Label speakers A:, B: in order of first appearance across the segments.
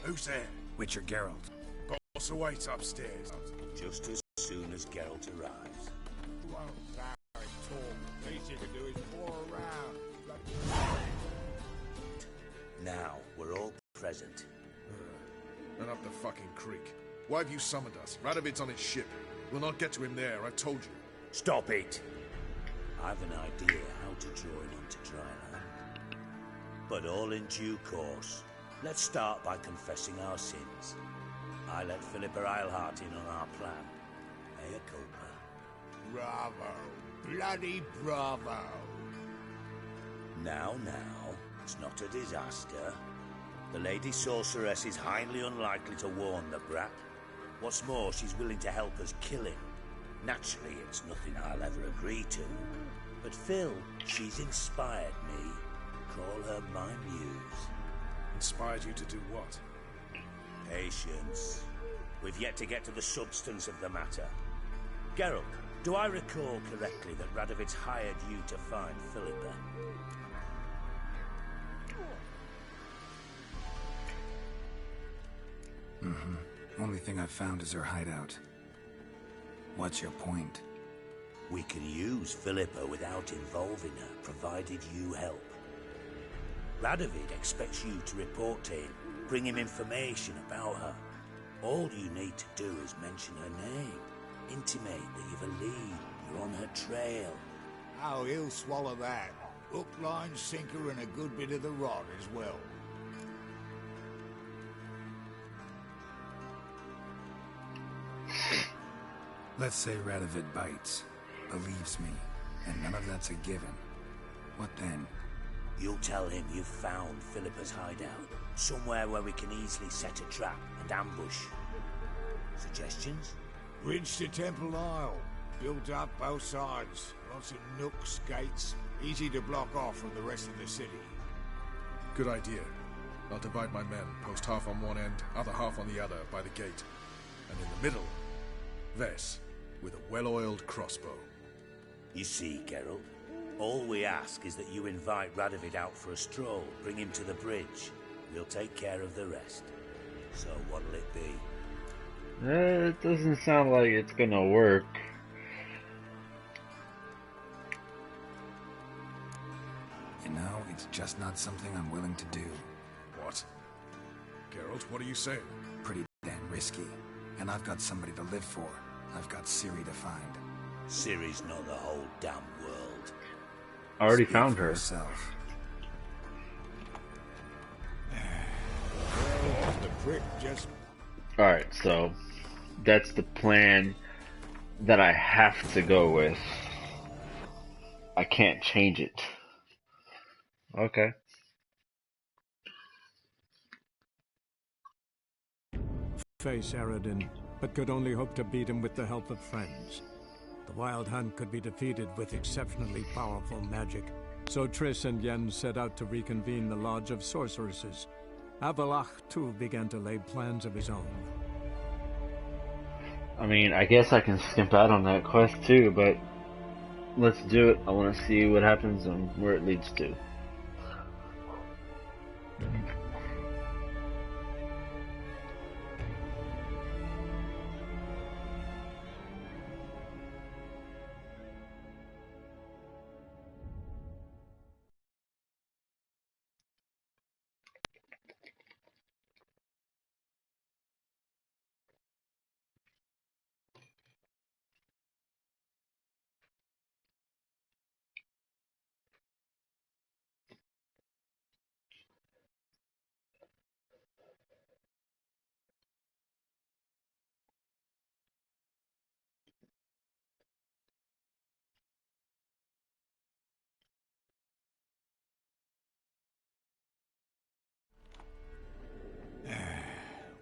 A: Who's there?
B: Witcher Geralt.
A: Boss awaits upstairs.
C: Just as soon as Geralt arrives.
D: Won't Larry talk? Least you can do is pour around.
C: Now we're all present.
A: And up the fucking creek. Why have you summoned us? Radovid's on his ship. We'll not get to him there, I told you.
C: Stop it! I've an idea how to join onto dry land. But all in due course. Let's start by confessing our sins. I let Philippa Eilhart in on our plan. Mea culpa.
D: Bravo. Bloody bravo.
C: Now, it's not a disaster. The Lady Sorceress is highly unlikely to warn the brat. What's more, she's willing to help us kill him. Naturally, it's nothing I'll ever agree to. But Phil, she's inspired me. Call her my muse.
A: Inspired you to do what?
C: Patience. We've yet to get to the substance of the matter. Geralt, do I recall correctly that Radovid's hired you to find Philippa?
B: Only thing I've found is her hideout. What's your point?
C: We can use Philippa without involving her, provided you help. Radovid expects you to report to him, bring him information about her. All you need to do is mention her name, intimate that you've a lead, you're on her trail.
D: Oh, he'll swallow that. Hook, line, sinker, and a good bit of the rod as well.
B: Let's say Radovid bites, believes me, and none of that's a given. What then?
C: You'll tell him you've found Philippa's hideout, somewhere where we can easily set a trap and ambush. Suggestions?
D: Bridge to Temple Isle. Built up both sides. Lots of nooks, gates. Easy to block off from the rest of the city.
A: Good idea. I'll divide my men, post half on one end, other half on the other, by the gate. And in the middle, Vess, with a well-oiled crossbow.
C: You see, Geralt, all we ask is that you invite Radovid out for a stroll, bring him to the bridge. We'll take care of the rest. So what'll it be?
E: It doesn't sound like it's gonna work.
B: You know, it's just not something I'm willing to do.
A: What? Geralt, what are you saying?
B: Pretty damn risky. And I've got somebody to live for. I've got Ciri to find.
C: Ciri's not the whole damn world.
E: I already
B: Speak
E: found
B: for
E: her.
B: Yourself.
D: Well, the prick just...
E: Alright, so that's the plan that I have to go with. I can't change it. Okay.
F: Face Aradin, but could only hope to beat him with the help of friends. The Wild Hunt could be defeated with exceptionally powerful magic, so Triss and Yen set out to reconvene the Lodge of Sorceresses. Avalach, too, began to lay plans of his own.
E: I mean, I guess I can skimp out on that quest too, but let's do it. I want to see what happens and where it leads to.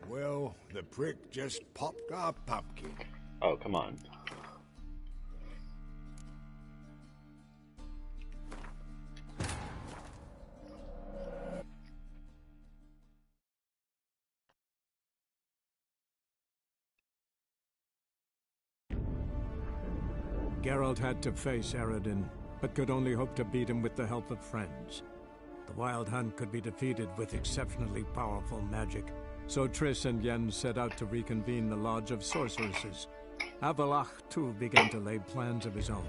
D: Well, the prick just popped our pumpkin.
E: Oh, come on.
F: Geralt had to face Aradin, but could only hope to beat him with the help of friends. The Wild Hunt could be defeated with exceptionally powerful magic, So Triss and Yen set out to reconvene the Lodge of Sorceresses. Avalach, too, began to lay plans of his own.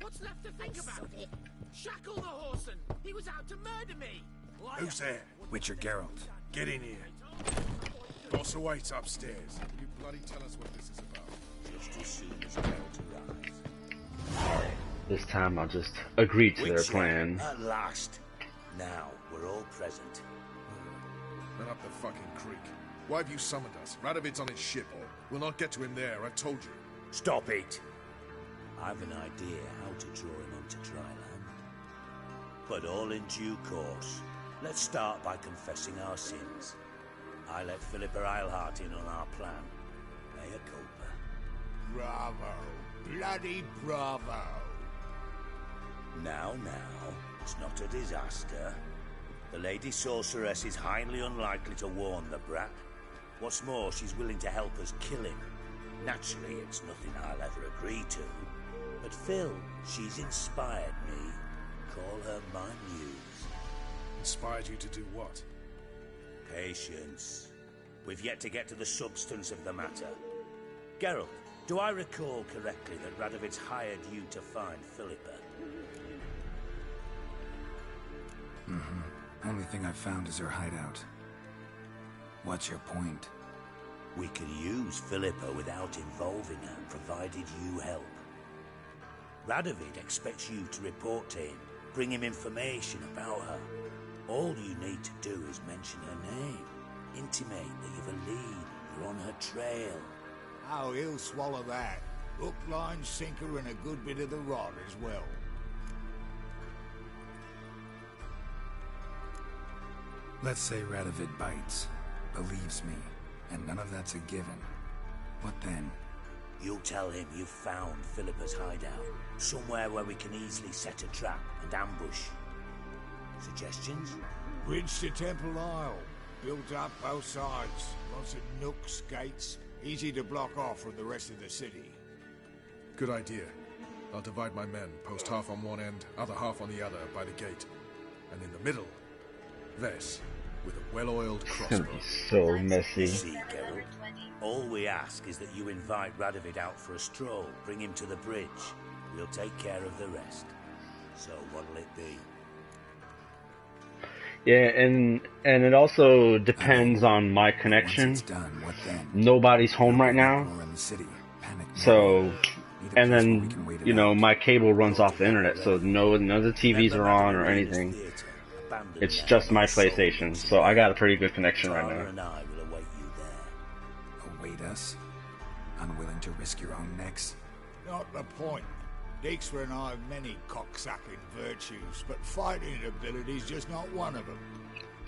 G: What's left to think about? Shackle the Horson! He was out to murder me!
A: Who's there?
B: Witcher Geralt.
A: Get in here. Boss awaits upstairs. Will you bloody tell us what this is about?
C: Just as soon as Geralt arrives.
E: This time I'll just agree to their
C: Witcher,
E: plan.
C: at last. Now, we're all present.
A: Then up the fucking creek. Why have you summoned us? Radovid's on his ship. We'll not get to him there, I've told you.
C: Stop it! I've an idea how to draw him onto dry land. But all in due course. Let's start by confessing our sins. I let Philippa Eilhart in on our plan. Mea culpa.
D: Bravo. Bloody bravo.
C: Now, it's not a disaster. The Lady Sorceress is highly unlikely to warn the brat. What's more, she's willing to help us kill him. Naturally, it's nothing I'll ever agree to. But Phil, she's inspired me. Call her my muse.
A: Inspired you to do what?
C: Patience. We've yet to get to the substance of the matter. Geralt, do I recall correctly that Radovid's hired you to find Philippa?
B: Only thing I've found is her hideout. What's your point?
C: We can use Philippa without involving her, provided you help. Radovid expects you to report to him, bring him information about her. All you need to do is mention her name, intimate that you've a lead, you're on her trail.
D: Oh, he'll swallow that. Hook, line, sinker, and a good bit of the rod as well.
B: Let's say Radovid bites, believes me, and none of that's a given. What then?
C: You'll tell him you've found Philippa's hideout, somewhere where we can easily set a trap and ambush. Suggestions?
D: Bridge to Temple Isle. Built up both sides. Lots of nooks, gates. Easy to block off from the rest of the city.
A: Good idea. I'll divide my men, post half on one end, other half on the other, by the gate. And in the middle, Vess, with a well-oiled
E: It's gonna
A: crossbow.
E: be so messy.
C: See, Geralt, all we ask is that you invite Radovid out for a stroll, bring him to the bridge. We'll take care of the rest. So what'll it be?
E: Yeah, and it also depends on my
B: Once
E: connection.
B: it's done, what then?
E: Nobody's home right now,
B: We're in the city. Panic now.
E: so
B: Need a
E: and
B: place where we
E: then
B: can wait it
E: you know
B: out.
E: my cable runs off the internet, so none of the TVs are on or anything. It's just my PlayStation, so I got a pretty good connection right
C: Tara
E: now.
C: and I will await you there.
B: Await us? Unwilling to risk your own necks?
D: Not the point. Dijkstra and I have many cocksucking virtues, but fighting ability's just not one of them.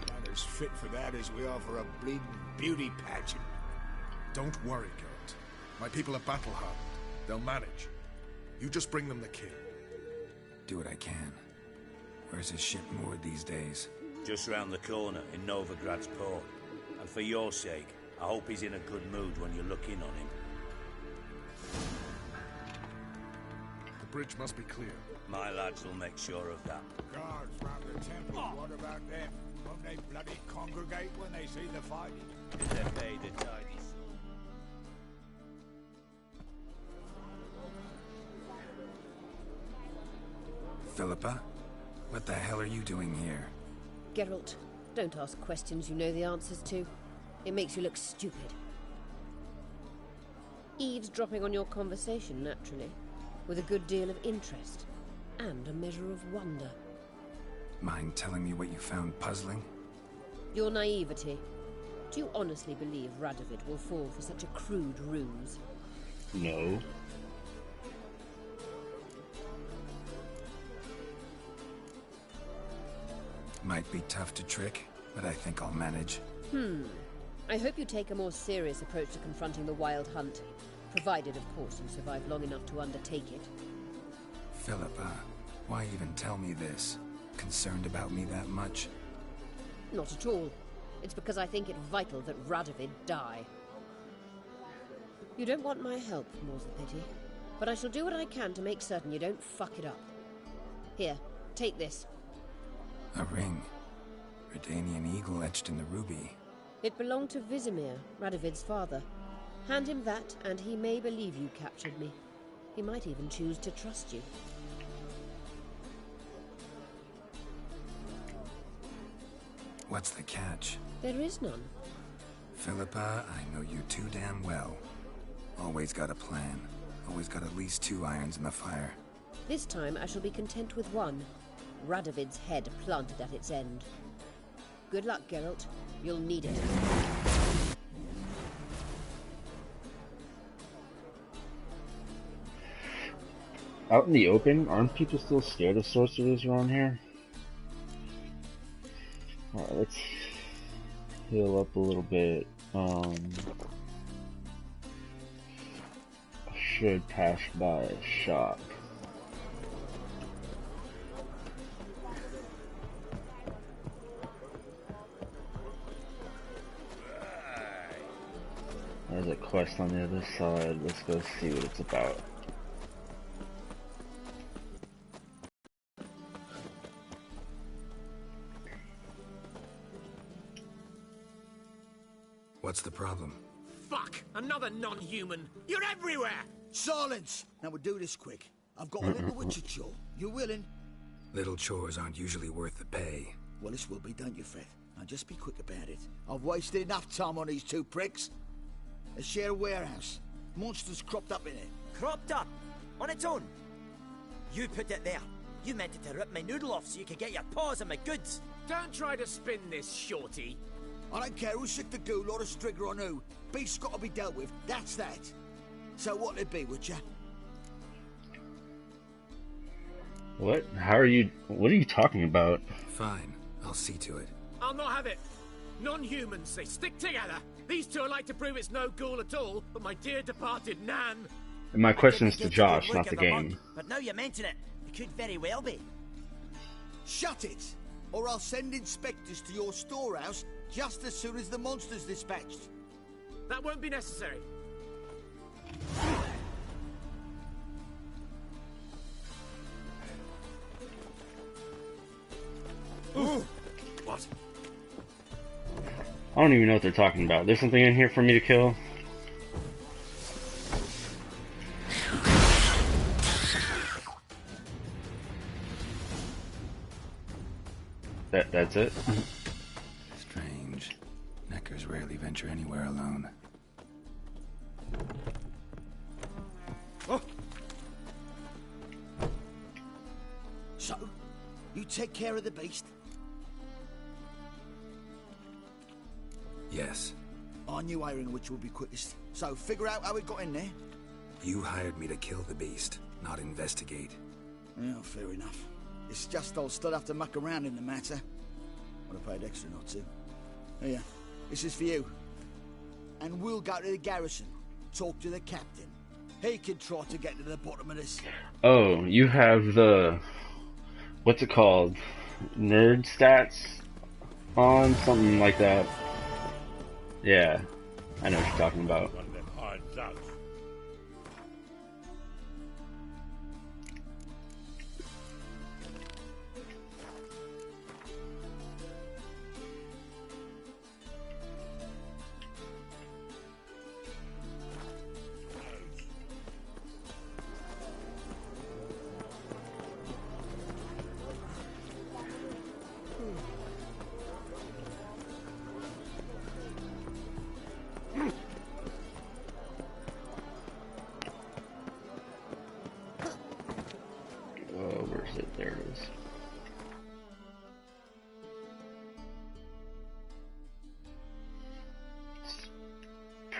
D: Not as fit for that as we are for a bleeding beauty pageant.
A: Don't worry, Geralt. My people are battle-hardened. They'll manage. You just bring them the king.
B: Do what I can. Where's his ship moored these days?
C: Just round the corner in Novigrad's port. And for your sake, I hope he's in a good mood when you look in on him.
A: The bridge must be clear.
C: My lads will make sure of that.
D: Guards round the temple, what about them? Won't they bloody congregate when they see the fighting?
C: If they're paid a tidy sum.
B: Philippa? What the hell are you doing here?
H: Geralt, Don't ask questions you know the answers to. It makes you look stupid. Eavesdropping on your conversation, naturally, with a good deal of interest, and a measure of wonder.
B: Mind telling me what you found puzzling?
H: Your naivety. Do you honestly believe Radovid will fall for such a crude ruse?
E: No.
B: Might be tough to trick, but I think I'll manage.
H: I hope you take a more serious approach to confronting the Wild Hunt. Provided, of course, you survive long enough to undertake it.
B: Philippa, why even tell me this? Concerned about me that much?
H: Not at all. It's because I think it vital that Radovid die. You don't want my help, more's the pity. But I shall do what I can to make certain you don't fuck it up. Here, take this.
B: A ring. Redanian eagle etched in the ruby.
H: It belonged to Vizimir, Radovid's father. Hand him that, and he may believe you captured me. He might even choose to trust you.
B: What's the catch?
H: There is none.
B: Philippa, I know you too damn well. Always got a plan. Always got at least 2 irons in the fire.
H: This time I shall be content with one. Radovid's head planted at its end. Good luck, Geralt. You'll need it.
E: Out in the open, aren't people still scared of sorcerers around here? Alright, let's heal up a little bit. I should pass by a shop. There's a quest on the other side. Let's go see what it's about.
B: What's the problem?
G: Fuck! Another non-human! You're everywhere!
D: Silence! Now we'll do this quick. I've got a little witcher chore. You willing?
B: Little chores aren't usually worth the pay.
D: Well, this will be, don't you fret. Now just be quick about it. I've wasted enough time on these 2 pricks. They share a warehouse. Monsters cropped up in it.
I: Cropped up? On its own? You put it there. You meant it to rip my noodle off so you could get your paws on my goods.
G: Don't try to spin this, shorty.
D: I don't care who sick the ghoul or the strigger on who. Beast's got to be dealt with. That's that. So what'll it be, would ya?
E: What? How are you? What are you talking about?
B: Fine. I'll see to it.
G: I'll not have it. Non-humans, they stick together. These 2 are like to prove it's no ghoul at all, but my dear departed Nan.
E: And my question is
I: Didn't
E: to
I: get a good
E: Josh,
I: look
E: not
I: at
E: the
I: mug,
E: game.
I: but now you mention it, it could very well be.
D: Shut it! Or I'll send inspectors to your storehouse just as soon as the monster's dispatched.
G: That won't be necessary.
D: Ooh. What?
E: I don't even know what they're talking about. There's something in here for me to kill. That's it?
B: Strange. Neckers rarely venture anywhere alone.
D: Oh. So, you take care of the beast?
B: Yes.
D: I knew hiring which would be quickest. So, figure out how it got in there.
B: You hired me to kill the beast, not investigate.
D: Yeah, fair enough. It's just I'll still have to muck around in the matter. Would have paid extra not to. Oh yeah, this is for you. And we'll go to the garrison, talk to the captain. He can try to get to the bottom of this.
E: Oh, you have the... What's it called? Nerd stats on? Something like that. Yeah, I know what you're talking about.
C: One of them hard thugs.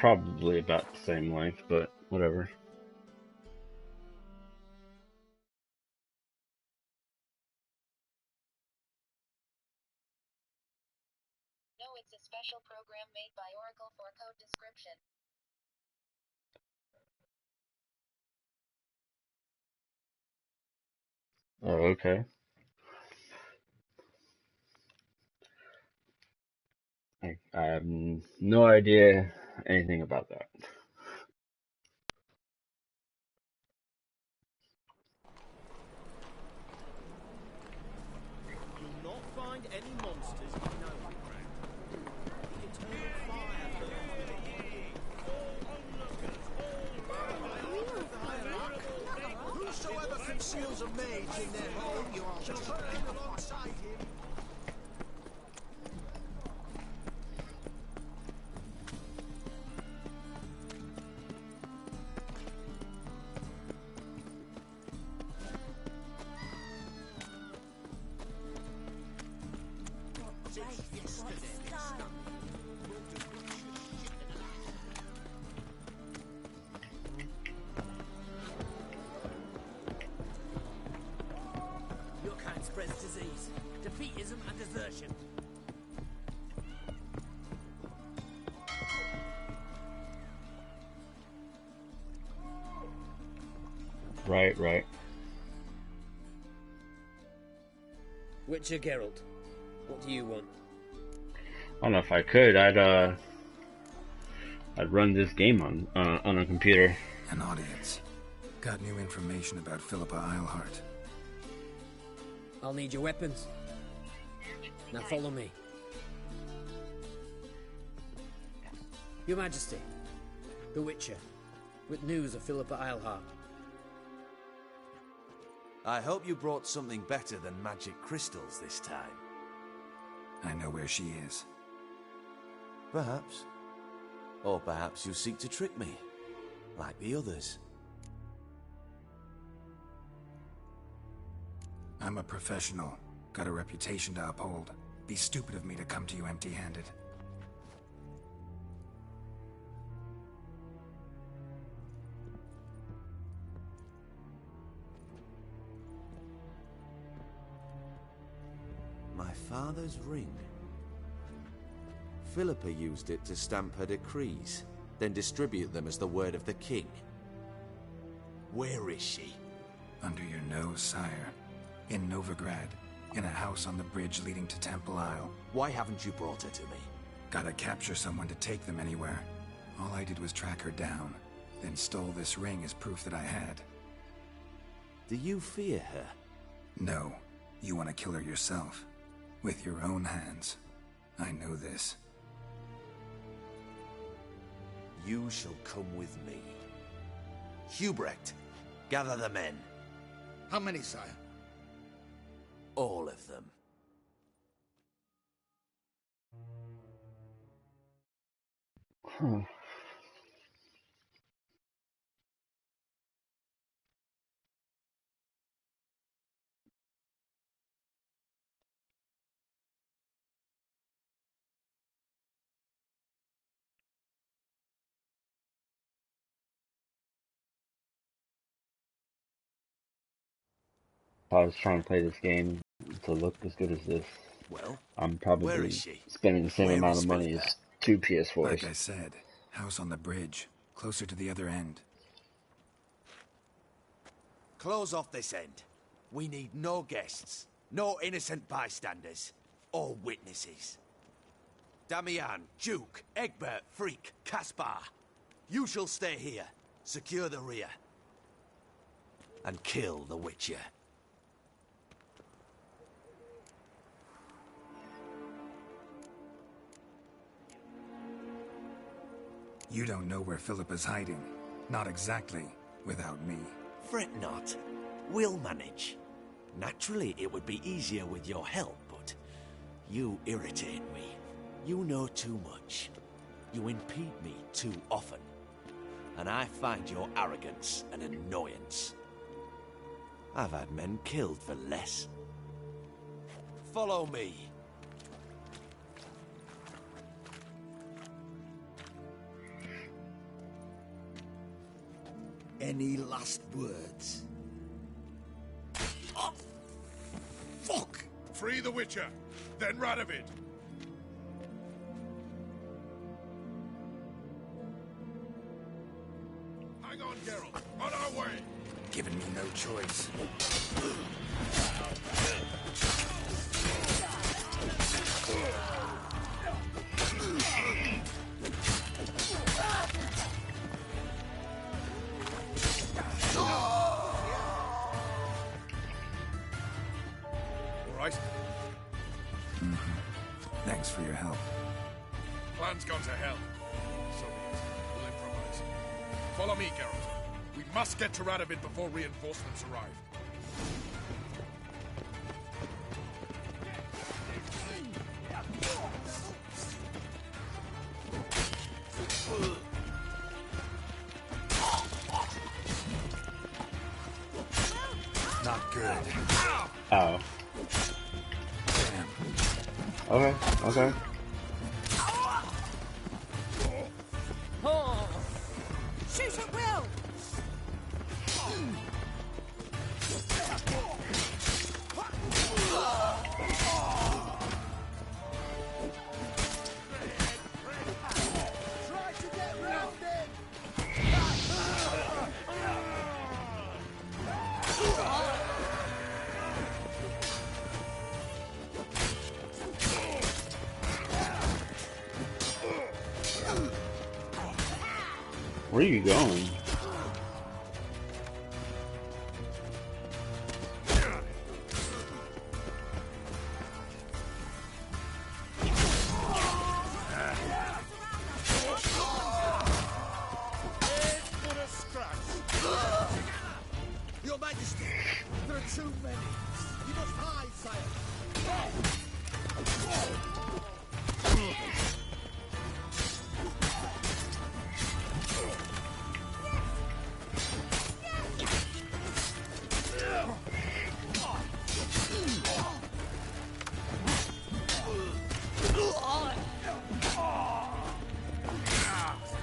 E: probably about the same length, but whatever.
J: No, it's a special program made by Oracle for code description.
E: Oh, okay. I have no idea anything about that.
G: You'll not find any monsters you know around. The eternal fire burns. Whosoever conceals a mage in their home, you shall burn alongside him. Your kind spreads disease, defeatism and desertion.
E: Right.
G: Witcher Geralt, what do you want?
E: I don't know if I could. I'd run this game on a computer.
B: An audience. Got new information about Philippa Eilhart.
G: I'll need your weapons. Now follow me. Your Majesty, the Witcher, with news of Philippa Eilhart.
K: I hope you brought something better than magic crystals this time.
B: I know where she is.
K: Perhaps. Or perhaps you seek to trick me, like the others.
B: I'm a professional. Got a reputation to uphold. Be stupid of me to come to you empty-handed.
K: My father's ring. Philippa used it to stamp her decrees, then distribute them as the word of the king. Where is she?
B: Under your nose, sire. In Novigrad. In a house on the bridge leading to Temple Isle.
K: Why haven't you brought her to me?
B: Gotta capture someone to take them anywhere. All I did was track her down, then stole this ring as proof that I had.
K: Do you fear her?
B: No. You want to kill her yourself. With your own hands. I know this.
K: You shall come with me. Hubrecht, gather the men.
D: How many, sire?
K: All of them.
E: If I was trying to play this game to look as good as this,
K: Well,
E: I'm
K: where
E: probably
K: is she?
E: spending the same
K: Where
E: amount
K: is
E: of money
K: Philippa?
E: as 2 PS4s.
B: Like I said, house on the bridge. Closer to the other end.
K: Close off this end. We need no guests, no innocent bystanders, or witnesses. Damian, Duke, Egbert, Freak, Caspar. You shall stay here, secure the rear, and kill the Witcher.
B: You don't know where Philippa's hiding. Not exactly, without me.
K: Fret not. We'll manage. Naturally, it would be easier with your help, but you irritate me. You know too much. You impede me too often. And I find your arrogance an annoyance. I've had men killed for less. Follow me.
B: Any last words?
A: Oh, fuck! Free the Witcher, then Radovid. Hang on, Geralt. On our way.
B: Giving me no choice.
A: All right?
B: Thanks for your help.
A: Plan's gone to hell. So be it. We'll improvise. Follow me, Geralt. We must get to Radovid before reinforcements arrive.
B: Not good.
E: Oh. Okay, okay.
I: Oh. Shoot at will!
D: Try to get round it!
E: Where are you going?
D: Your Majesty, there are too many. You must hide, sire.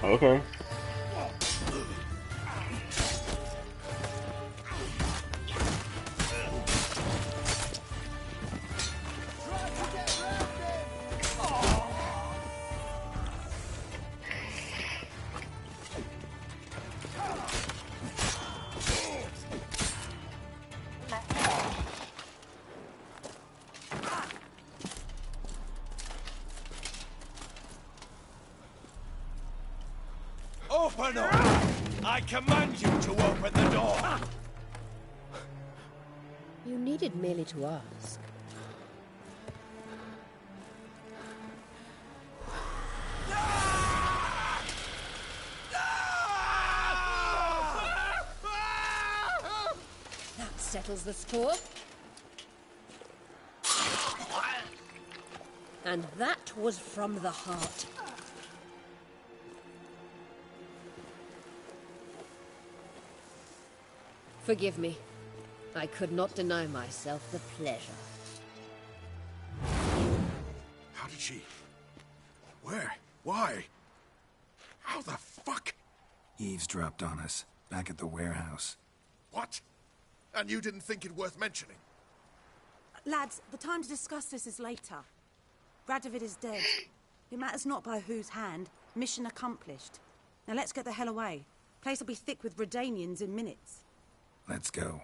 E: Okay.
K: Open up! I command you to open the door!
H: You needed merely to ask. That settles the score. And that was from the heart. Forgive me. I could not deny myself the pleasure.
A: How did she... Where? Why? How the fuck?
B: Eavesdropped on us, back at the warehouse.
A: What? And you didn't think it worth mentioning?
L: Lads, the time to discuss this is later. Radovid is dead. It matters not by whose hand. Mission accomplished. Now let's get the hell away. Place will be thick with Redanians in minutes.
B: Let's go.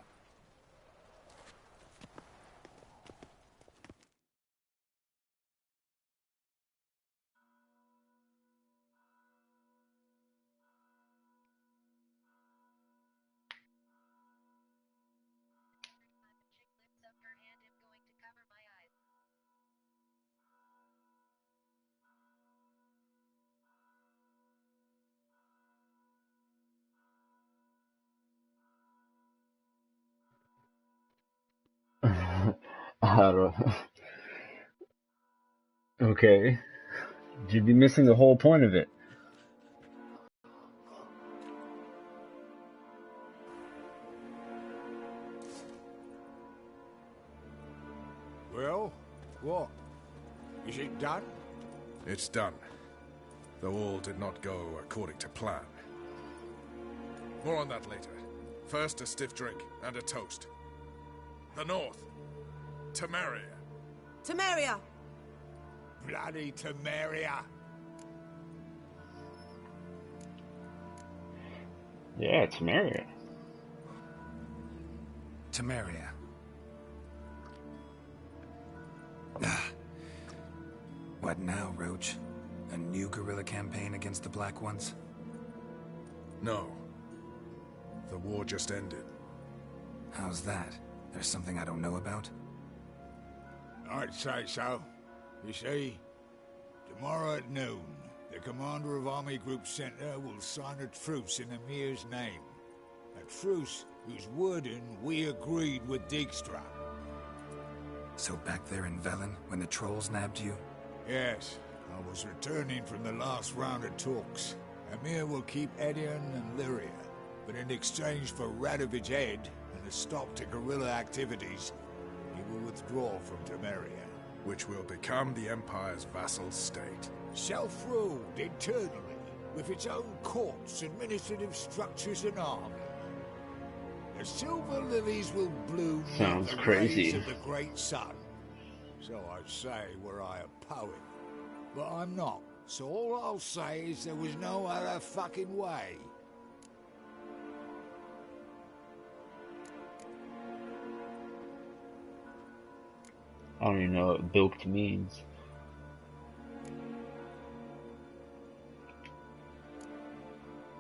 E: I don't. Okay. You'd be missing the whole point of it.
D: Well, what? Is it done?
A: It's done. Though all did not go according to plan. More on that later. First, a stiff drink and a toast. The North. Temeria.
L: Temeria!
D: Bloody Temeria!
E: Yeah, it's Temeria.
B: Temeria. What now, Roach? A new guerrilla campaign against the Black Ones?
A: No. The war just ended.
B: How's that? There's something I don't know about?
D: I'd say so. You see, tomorrow at noon, the commander of Army Group Center will sign a truce in Emir's name. A truce whose wording we agreed with Dijkstra.
B: So back there in Velen, when the trolls nabbed you?
D: Yes, I was returning from the last round of talks. Emir will keep Edion and Lyria, but in exchange for Radovid's head and a stop to guerrilla activities, he will withdraw from Temeria.
A: Which will become the Empire's vassal state.
D: Self-ruled internally, with its own courts, administrative structures and army. The silver lilies will bloom
E: Sounds
D: with the
E: crazy.
D: rays of the great sun. So I'd say were I a poet. But I'm not. So all I'll say is there was no other fucking way.
E: I don't even know what bilked means.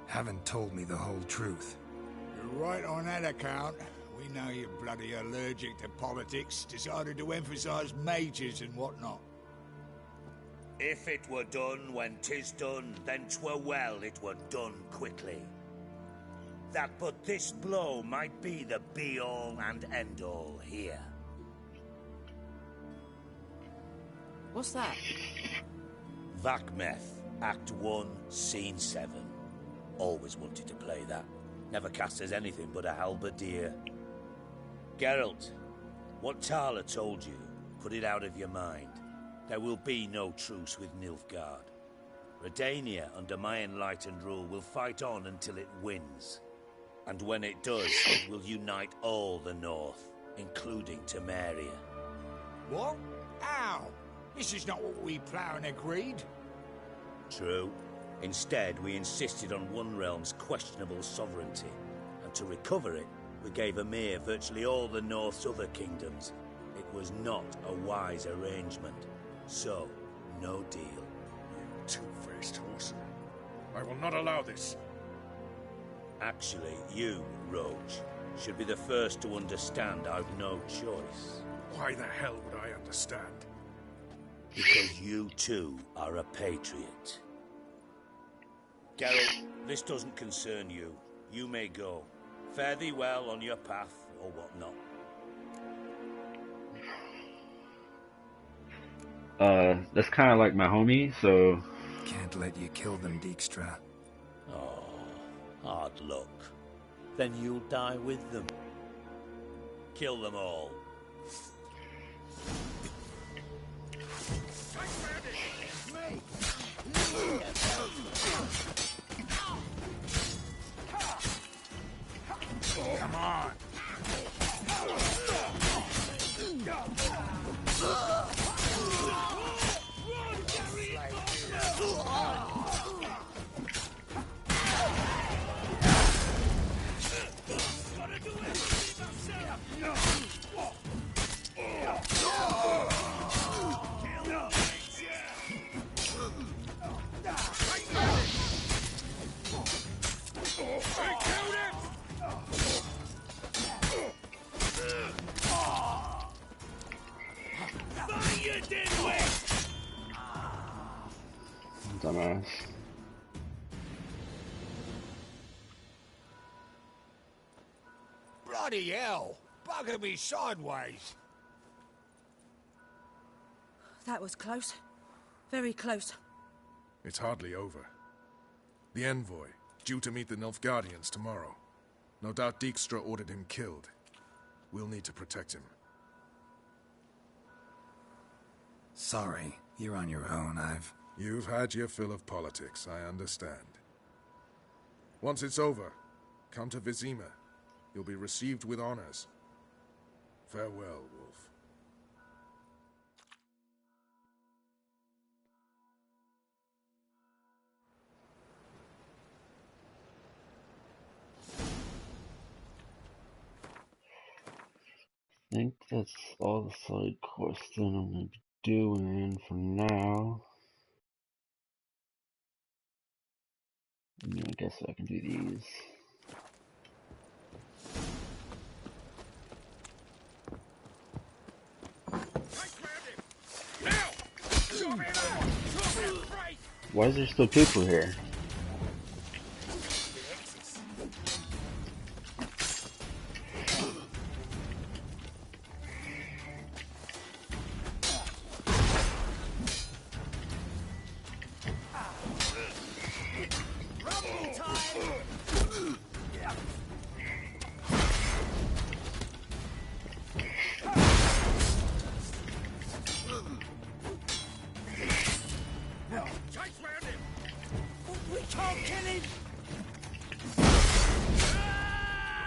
B: Haven't told me the whole truth.
D: You're right on that account. We know you're bloody allergic to politics, decided to emphasize majors and whatnot.
C: If it were done when 'tis done, then 'twere well it were done quickly. That but this blow might be the be-all and end-all here.
L: What's that?
C: Vakmeth, Act 1, Scene 7. Always wanted to play that. Never cast as anything but a halberdier. Geralt, what Tala told you, put it out of your mind. There will be no truce with Nilfgaard. Redania, under my enlightened rule, will fight on until it wins. And when it does, it will unite all the North, including Temeria.
D: What? How? This is not what we plowed and agreed.
C: True. Instead, we insisted on one realm's questionable sovereignty, and to recover it, we gave Emir virtually all the North's other kingdoms. It was not a wise arrangement. So, no deal.
A: You two-faced horse. I will not allow this.
C: Actually, you, Roach, should be the first to understand I've no choice.
A: Why the hell would I understand?
C: Because you too are a patriot. Geralt, this doesn't concern you. You may go. Fare thee well on your path, or whatnot.
E: That's kind of like my homie, so...
B: Can't let you kill them, Dijkstra.
C: Oh, hard luck. Then you'll die with them. Kill them all.
D: Come on.
E: Dumbass.
D: Bloody hell! Bugger me sideways!
L: That was close. Very close.
A: It's hardly over. The envoy, due to meet the Nilfgaardians tomorrow. No doubt Dijkstra ordered him killed. We'll need to protect him.
B: Sorry, you're on your own.
A: You've had your fill of politics, I understand. Once it's over, Come to Vizima. You'll be received with honors. Farewell, Wolf.
E: I think that's all the side quests that I'm going to be doing for now. I guess I can do these. Why is there still people here?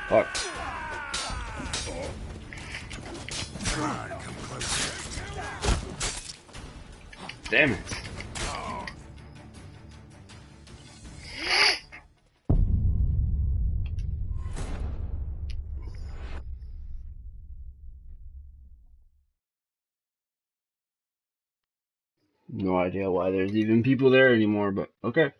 E: Fuck. Damn it. No idea why there's even people there anymore, but okay.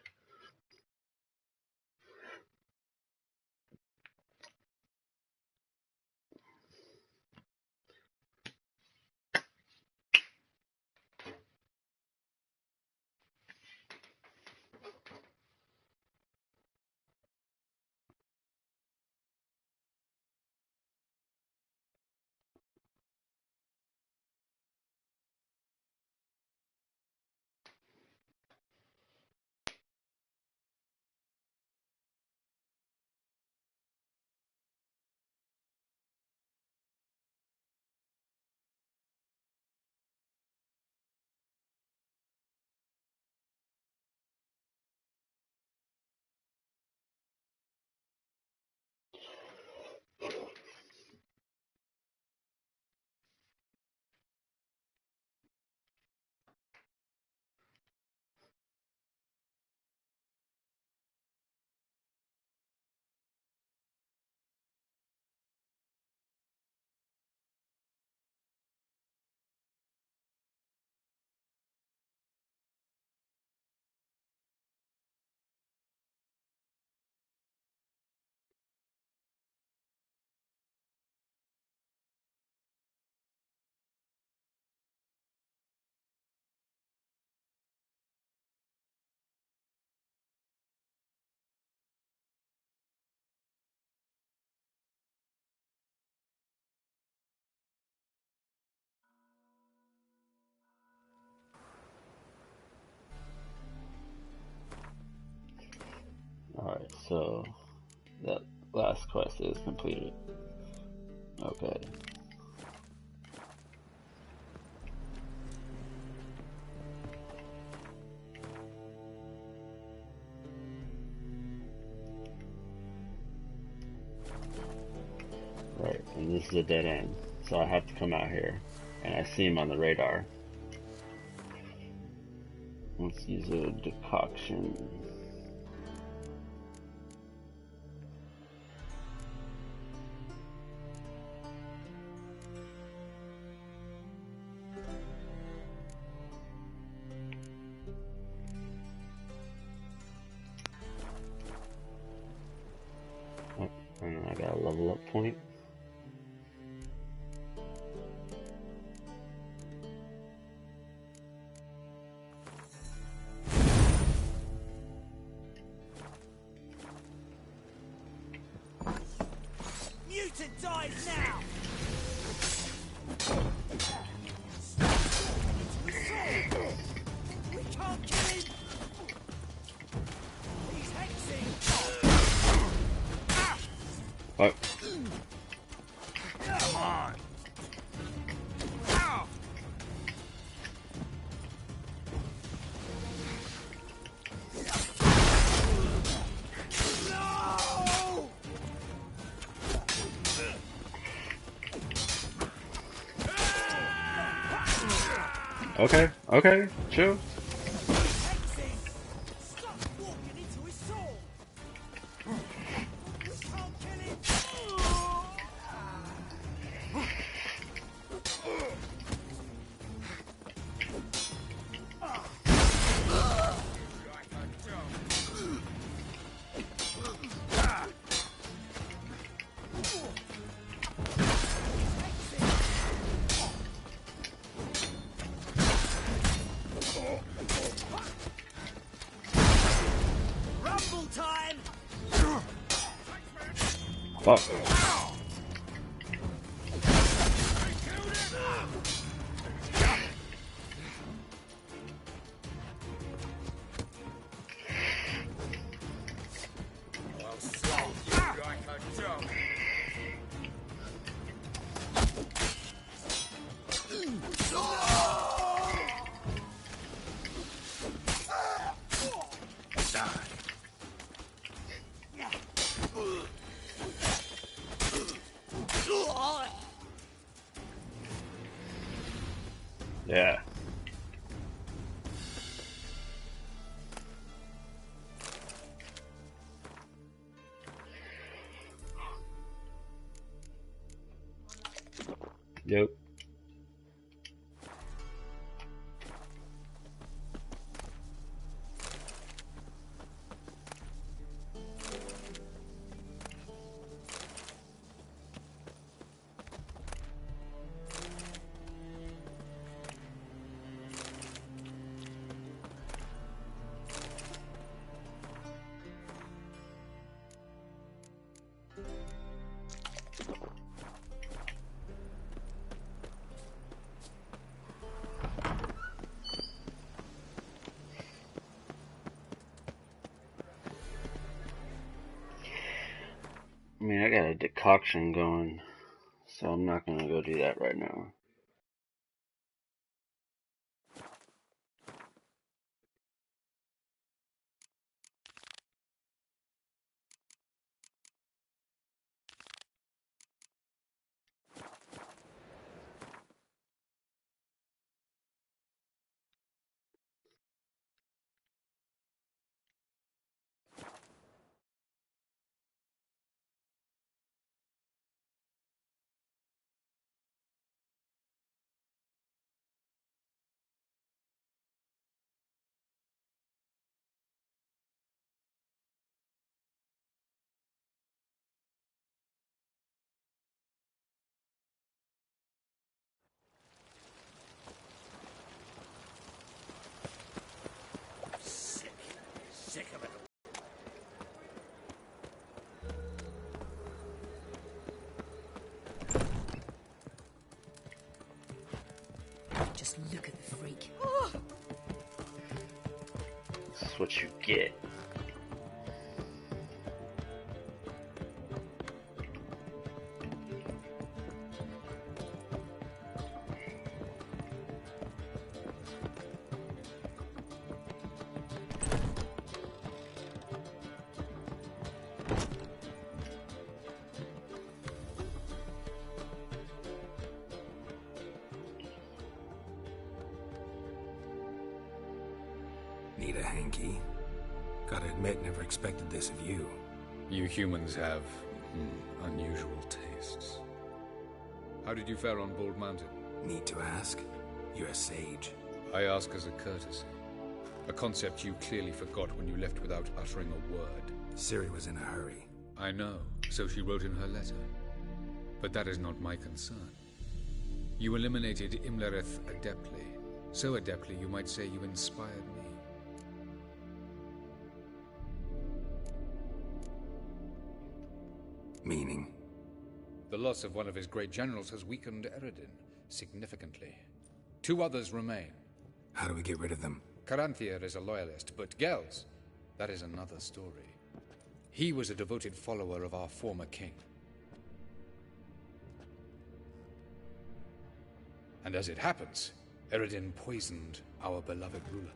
E: Alright, so that last quest is completed. Okay. Right, and this is a dead end, so I have to come out here, and I see him on the radar. Let's use a decoction. Oh, and I got a level up point.
I: Mutant dies now! We can't kill him! He's hexing!
E: What?
I: Come on! No!
E: Okay, okay, chill.
I: Stop walking into his soul! We can't kill him! Rumble time!
E: Fuck.
G: I'll slap you like a dog.
E: Yeah. Yep. I mean, I got a decoction going, so I'm not gonna go do that right now.
C: Sick of it.
H: Just look at the freak.
E: That's what you get.
B: Need a hanky? Gotta admit, never expected this of you.
M: You humans have unusual tastes. How did you fare on Bald Mountain?
B: Need to ask? You're a sage.
M: I ask as a courtesy. A concept you clearly forgot when you left without uttering a word.
B: Ciri was in a hurry.
M: I know, so she wrote in her letter. But that is not my concern. You eliminated Imlerith adeptly. So adeptly, you might say you inspired me.
B: Meaning?
M: The loss of one of his great generals has weakened Eredin significantly. 2 others remain.
B: How do we get rid of them?
M: Caranthier is a loyalist, but Gels, that is another story. He was a devoted follower of our former king. And as it happens, Eredin poisoned our beloved ruler.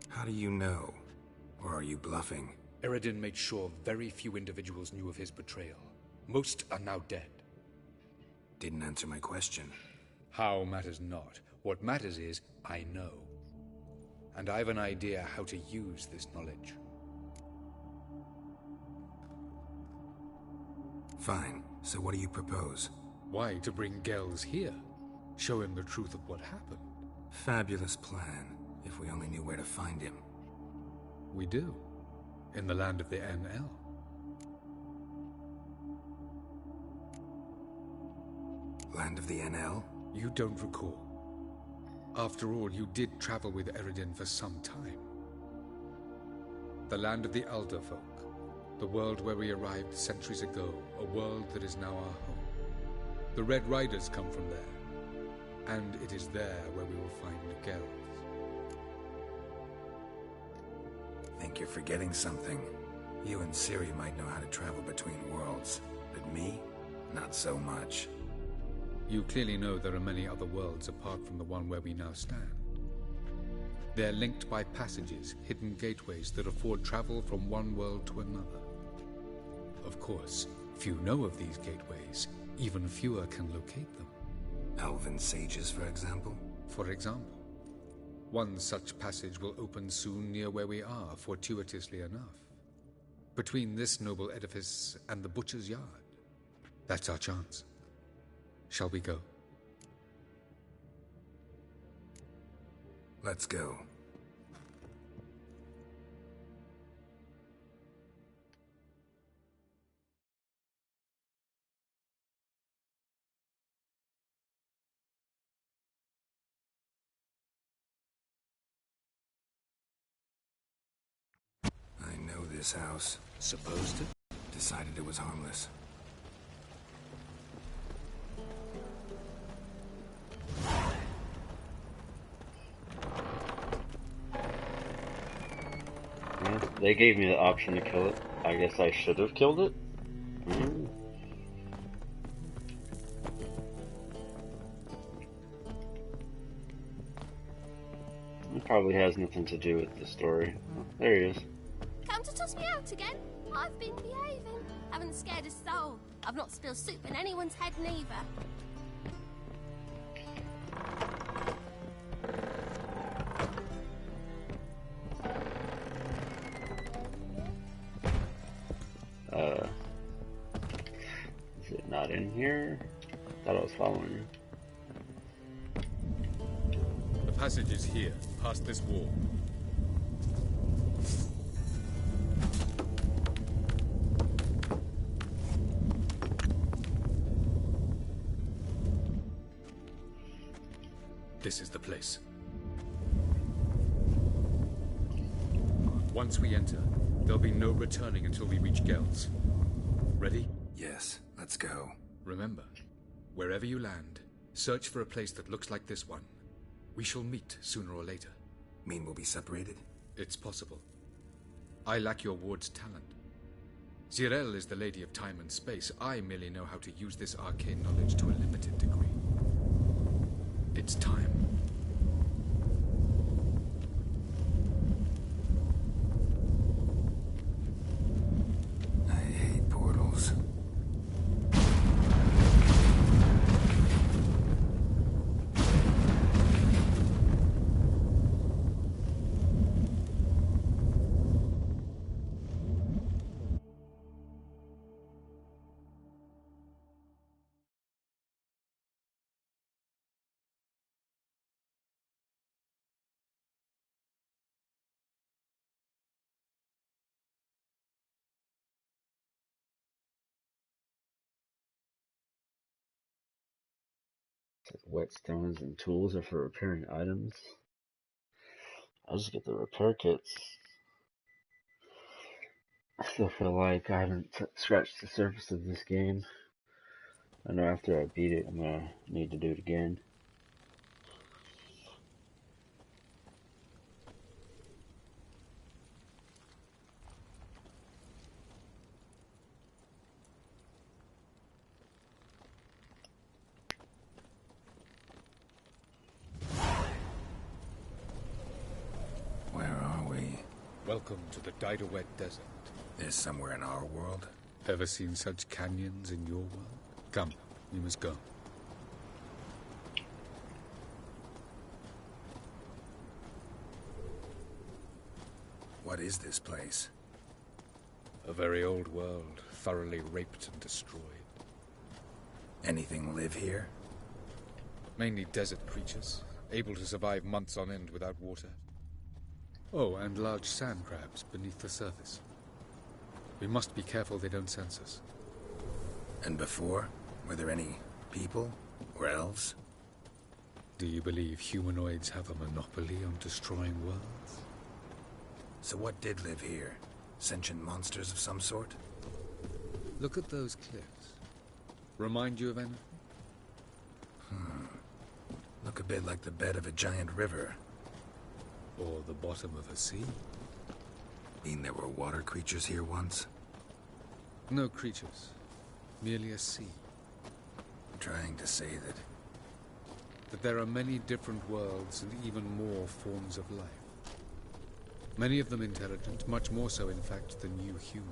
B: How do you know? Or are you bluffing?
M: Eredin made sure very few individuals knew of his betrayal. Most are now dead.
B: Didn't answer my question.
M: How matters not. What matters is, I know. And I have an idea how to use this knowledge.
B: Fine. So what do you propose?
M: Why, to bring Gels here. Show him the truth of what happened.
B: Fabulous plan, if we only knew where to find him.
M: We do. In the land of the NL.
B: Land of the NL?
M: You don't recall. After all, you did travel with Eredin for some time. The land of the Elder folk. The world where we arrived centuries ago. A world that is now our home. The Red Riders come from there. And it is there where we will find Gels.
B: Think you're forgetting something. You and Ciri might know how to travel between worlds, but me? Not so much.
M: You clearly know there are many other worlds apart from the one where we now stand. They're linked by passages, hidden gateways that afford travel from one world to another. Of course, few know of these gateways. Even fewer can locate them.
B: Elven sages, for example?
M: For example. One such passage will open soon near where we are, fortuitously enough. Between this noble edifice and the butcher's yard. That's our chance. Shall we go?
B: Let's go. I know this house.
M: Supposed to?
B: Decided it was harmless.
E: They gave me the option to kill it. I guess I should have killed it? It probably has nothing to do with the story. Oh, there he is.
N: Come to toss me out again? I've been behaving. Haven't scared a soul. I've not spilled soup in anyone's head neither.
E: Is it not in here? Thought I was following you.
M: The passage is here, past this wall. This is the place. Once we enter, there'll be no returning until we reach Gels. Ready?
B: Yes, let's go.
M: Remember, wherever you land, search for a place that looks like this one. We shall meet sooner or later.
B: Mean we'll be separated?
M: It's possible. I lack your ward's talent. Zirel is the lady of time and space. I merely know how to use this arcane knowledge to a limited degree. It's time.
B: I hate portals.
E: Whetstones and tools are for repairing items. I'll just get the repair kits. I still feel like I haven't scratched the surface of this game. I know after I beat it, I'm gonna need to do it again.
B: Where are we?
M: Welcome to the Didowet Desert.
B: There's somewhere in our world?
M: Ever seen such canyons in your world? Come, you must go.
B: What is this place?
M: A very old world, thoroughly raped and destroyed.
B: Anything live here?
M: Mainly desert creatures, able to survive months on end without water. Oh, and large sand crabs beneath the surface. We must be careful they don't sense us.
B: And before? Were there any people? Or elves?
M: Do you believe humanoids have a monopoly on destroying worlds?
B: So what did live here? Sentient monsters of some sort?
M: Look at those cliffs. Remind you of anything?
B: Look a bit like the bed of a giant river.
M: Or the bottom of a sea?
B: Mean there were water creatures here once?
M: No creatures. Merely a sea.
B: Trying to say
M: that there are many different worlds and even more forms of life. Many of them intelligent, much more so in fact than you humans.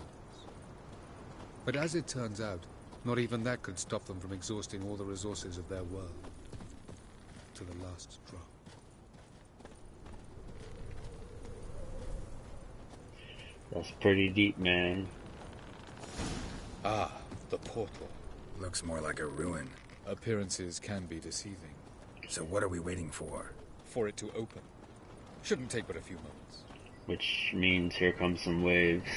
M: But as it turns out, not even that could stop them from exhausting all the resources of their world. To the last drop.
E: That's pretty deep, man.
M: Ah, the portal.
B: Looks more like a ruin.
M: Appearances can be deceiving.
B: So what are we waiting for?
M: For it to open. Shouldn't take but a few moments.
E: Which means here comes some waves.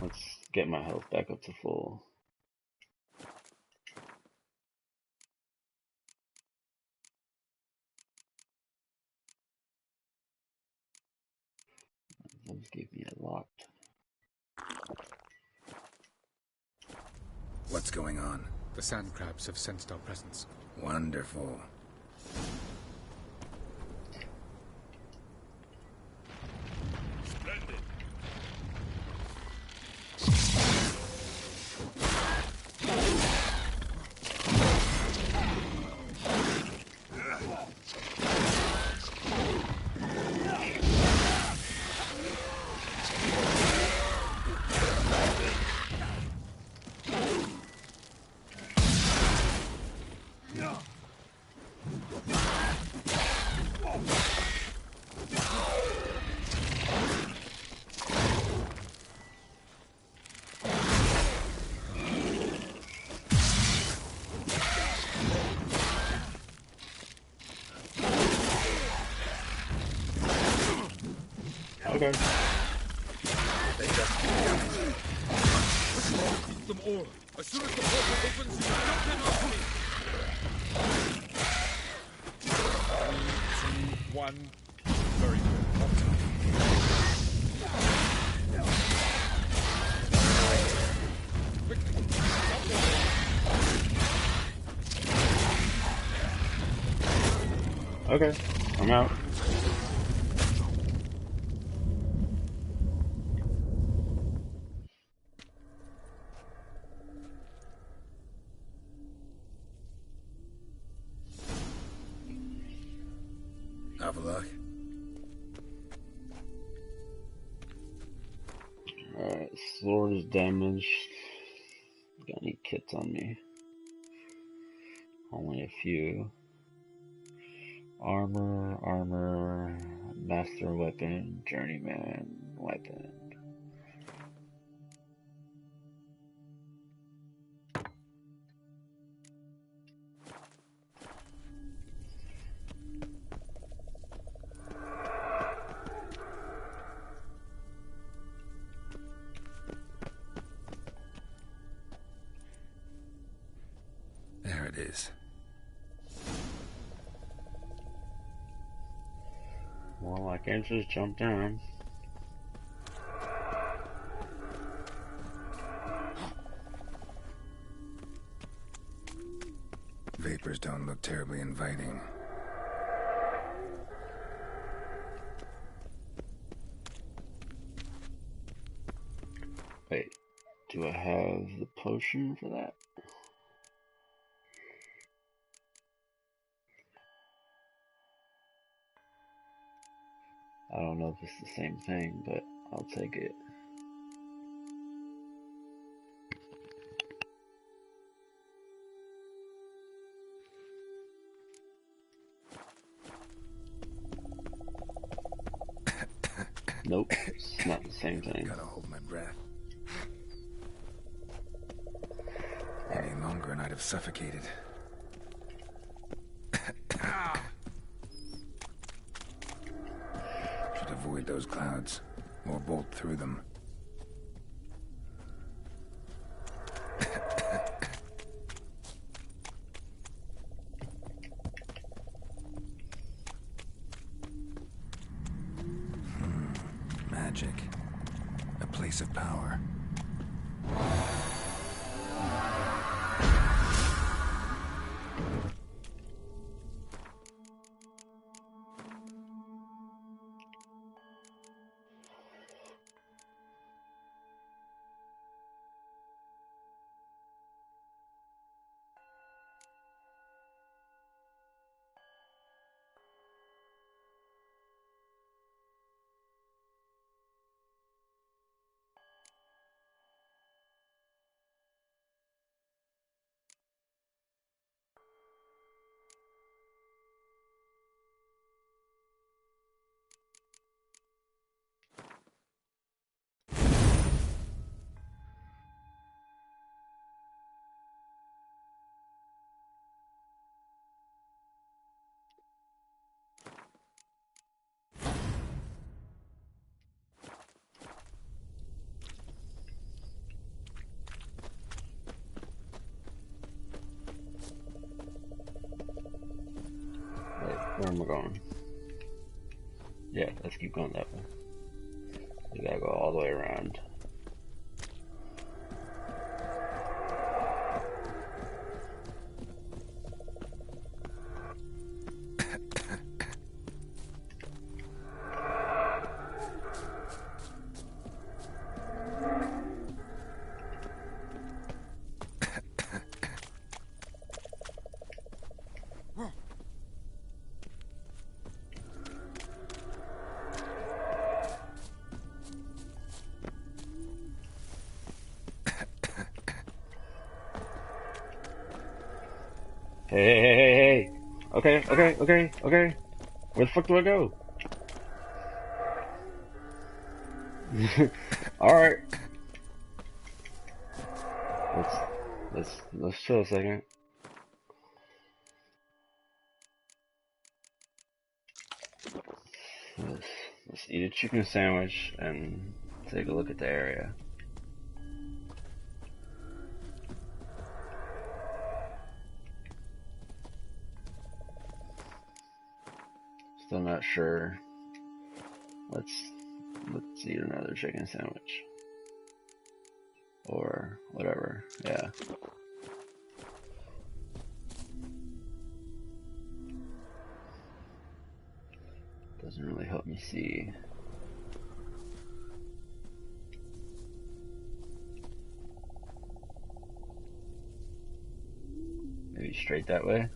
E: Let's get my health back up to full. Those gave me a lot.
B: What's going on?
M: The sand crabs have sensed our presence.
B: Wonderful.
G: Splendid.
E: Okay.
G: They just keep them all. As soon as the portal opens, you jump in after me. 3, 2, 1. Very
E: good. Okay, I'm out.
B: Have a look.
E: Alright, sword is damaged. Got any kits on me? Only a few. Armor, master weapon, journeyman weapon.
B: There it is.
E: Well, I can't just jump down.
B: Vapors don't look terribly inviting.
E: Wait, do I have the potion for that? I don't know if it's the same thing, but I'll take it. Nope, it's not the same thing.
B: Gotta hold my breath. Any longer and I'd have suffocated. Should avoid those clouds, or bolt through them. Magic. A place of power.
E: Where am I going? Yeah, let's keep going that way. We gotta go all the way around. Hey. Okay. Where the fuck do I go? Alright. Let's chill a second. Let's eat a chicken sandwich and take a look at the area. Still not sure. Let's eat another chicken sandwich. Or whatever. Yeah. Doesn't really help me see. Maybe straight that way?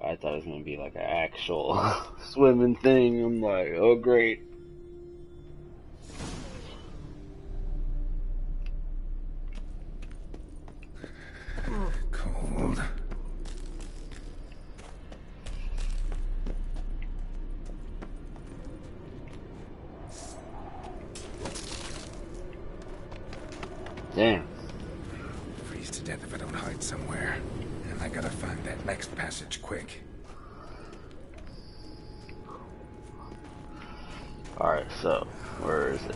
E: I thought it was gonna be like an actual swimming thing. I'm like, oh great.
B: Cold.
E: Damn.
B: Freeze to death if I don't hide somewhere. And I gotta find that next passage quick.
E: Alright, so, where is it?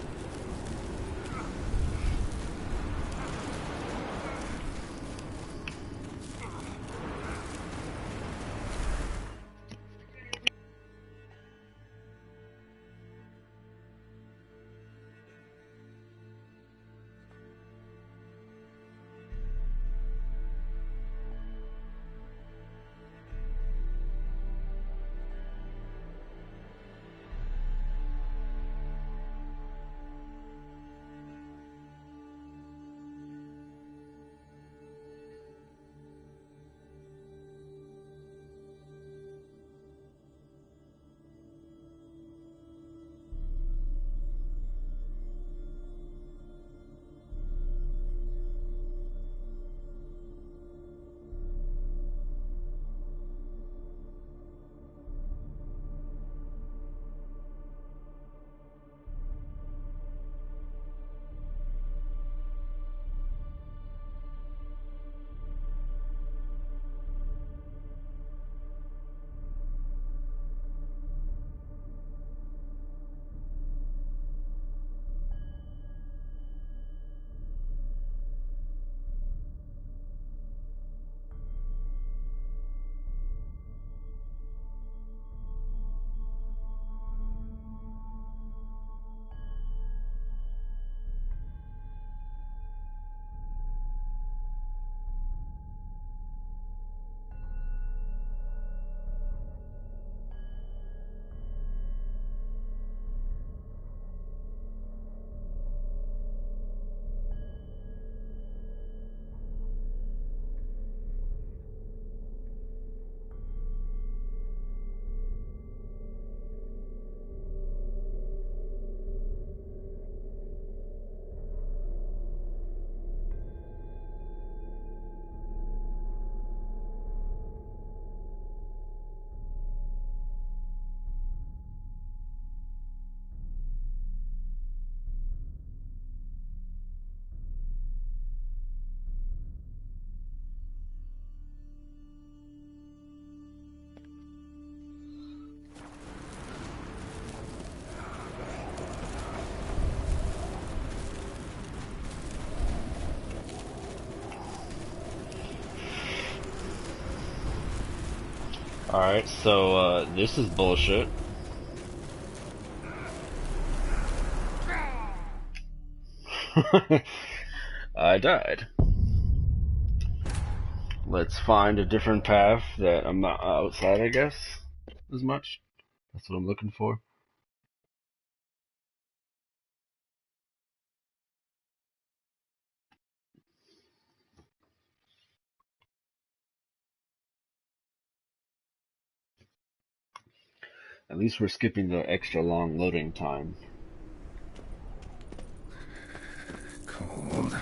E: Alright, so, this is bullshit. I died. Let's find a different path that I'm not outside, I guess, as much. That's what I'm looking for. At least we're skipping the extra long loading time.
B: Cold.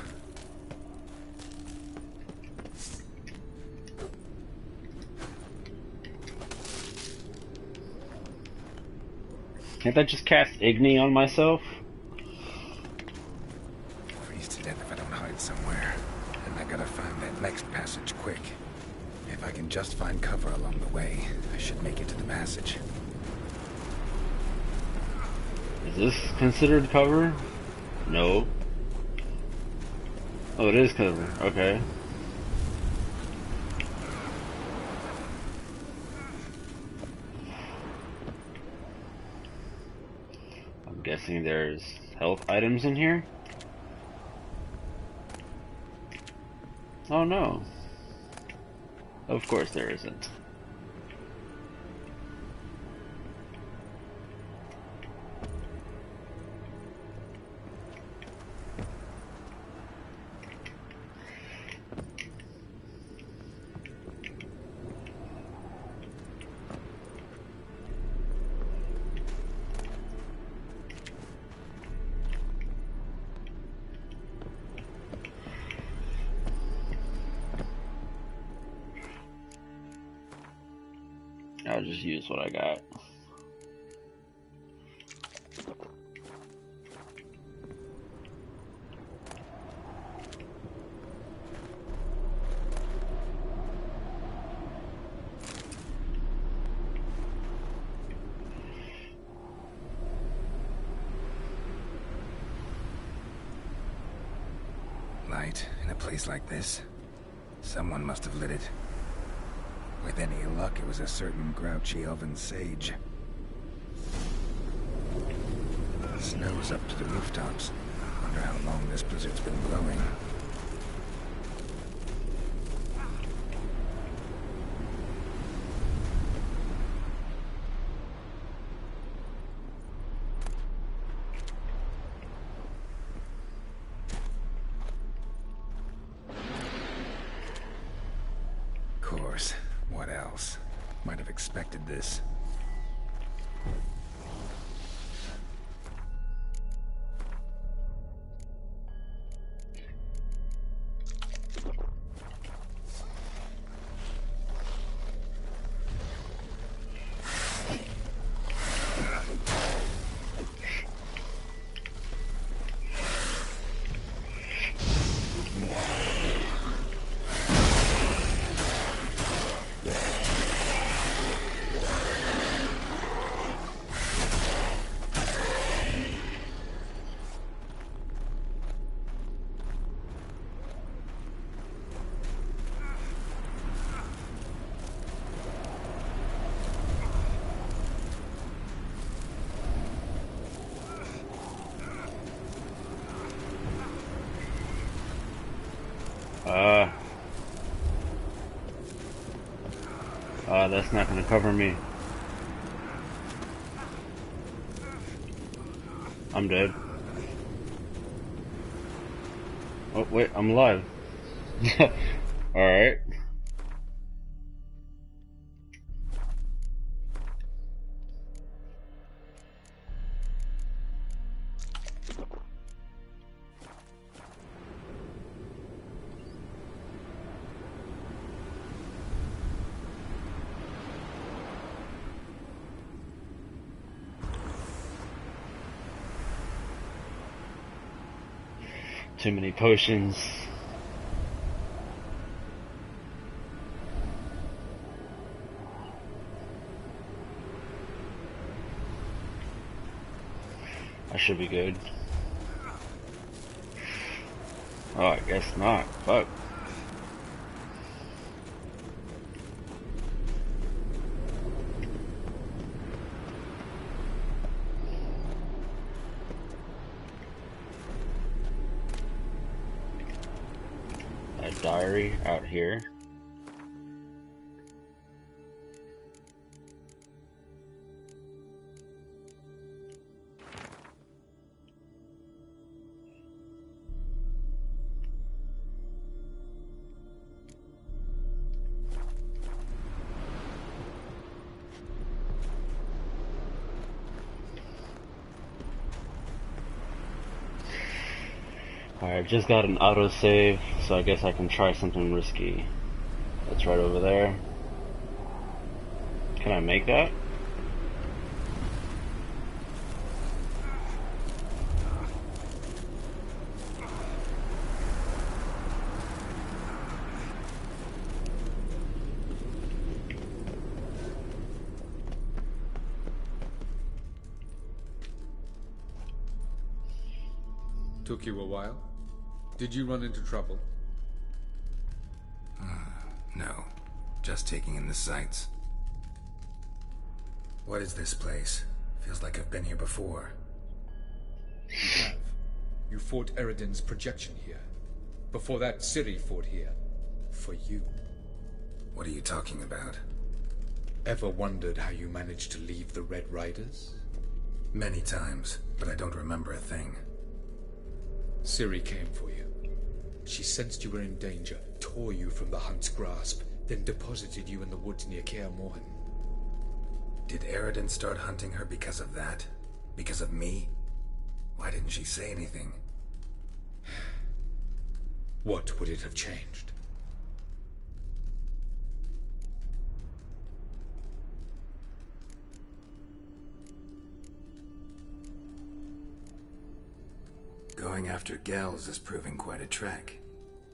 E: Can't I just cast Igni on myself?
B: Freeze to death if I don't hide somewhere. And I gotta find that next passage quick. If I can just find cover along the way, I should make it to the passage.
E: Is this considered cover? No. Oh, it is cover. Okay. I'm guessing there's health items in here? Oh no. Of course there isn't. I'll just use what I got.
B: right in a place like this. Someone must have lit it. With any luck, it was a certain grouchy elven sage. Snow's up to the rooftops. Wonder how long this blizzard's been blowing. Of course. What else? Might have expected this.
E: That's not gonna cover me. I'm dead. Oh, wait, I'm alive. Alright. Too many potions. I should be good. Oh, I guess not. Fuck. Diary out here. Alright, just got an autosave, so I guess I can try something risky. That's right over there. Can I make that?
M: Took you a while? Did you run into trouble?
B: No. Just taking in the sights. What is this place? Feels like I've been here before.
M: You have. You fought Eredin's projection here. Before that, Ciri fought here. For you.
B: What are you talking about?
M: Ever wondered how you managed to leave the Red Riders?
B: Many times, but I don't remember a thing.
M: Ciri came for you. She sensed you were in danger, tore you from the Hunt's grasp, then deposited you in the woods near Kaer Morhen.
B: Did Eredin start hunting her because of that? Because of me? Why didn't she say anything?
M: What would it have changed?
B: Going after Gels is proving quite a trek,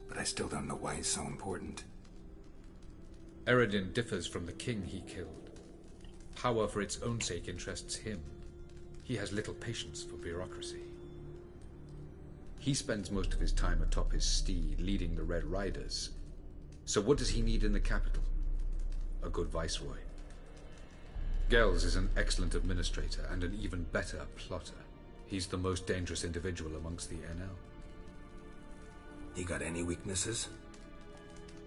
B: but I still don't know why he's so important.
M: Eredin differs from the king he killed. Power for its own sake interests him. He has little patience for bureaucracy. He spends most of his time atop his steed, leading the Red Riders. So what does he need in the capital? A good viceroy. Gels is an excellent administrator and an even better plotter. He's the most dangerous individual amongst the NL.
B: You got any weaknesses?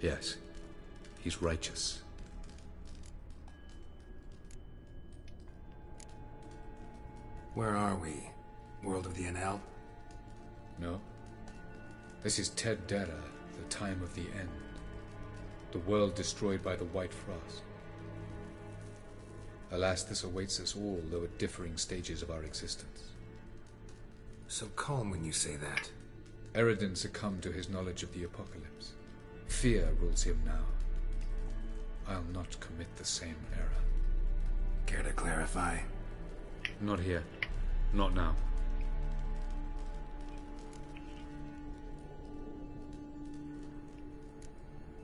M: Yes. He's righteous.
B: Where are we? World of the NL?
M: No. This is Ted Dara, the time of the end. The world destroyed by the White Frost. Alas, this awaits us all, though at differing stages of our existence.
B: So calm when you say that.
M: Eredin succumbed to his knowledge of the apocalypse. Fear rules him now. I'll not commit the same error.
B: Care to clarify?
M: Not here. Not now.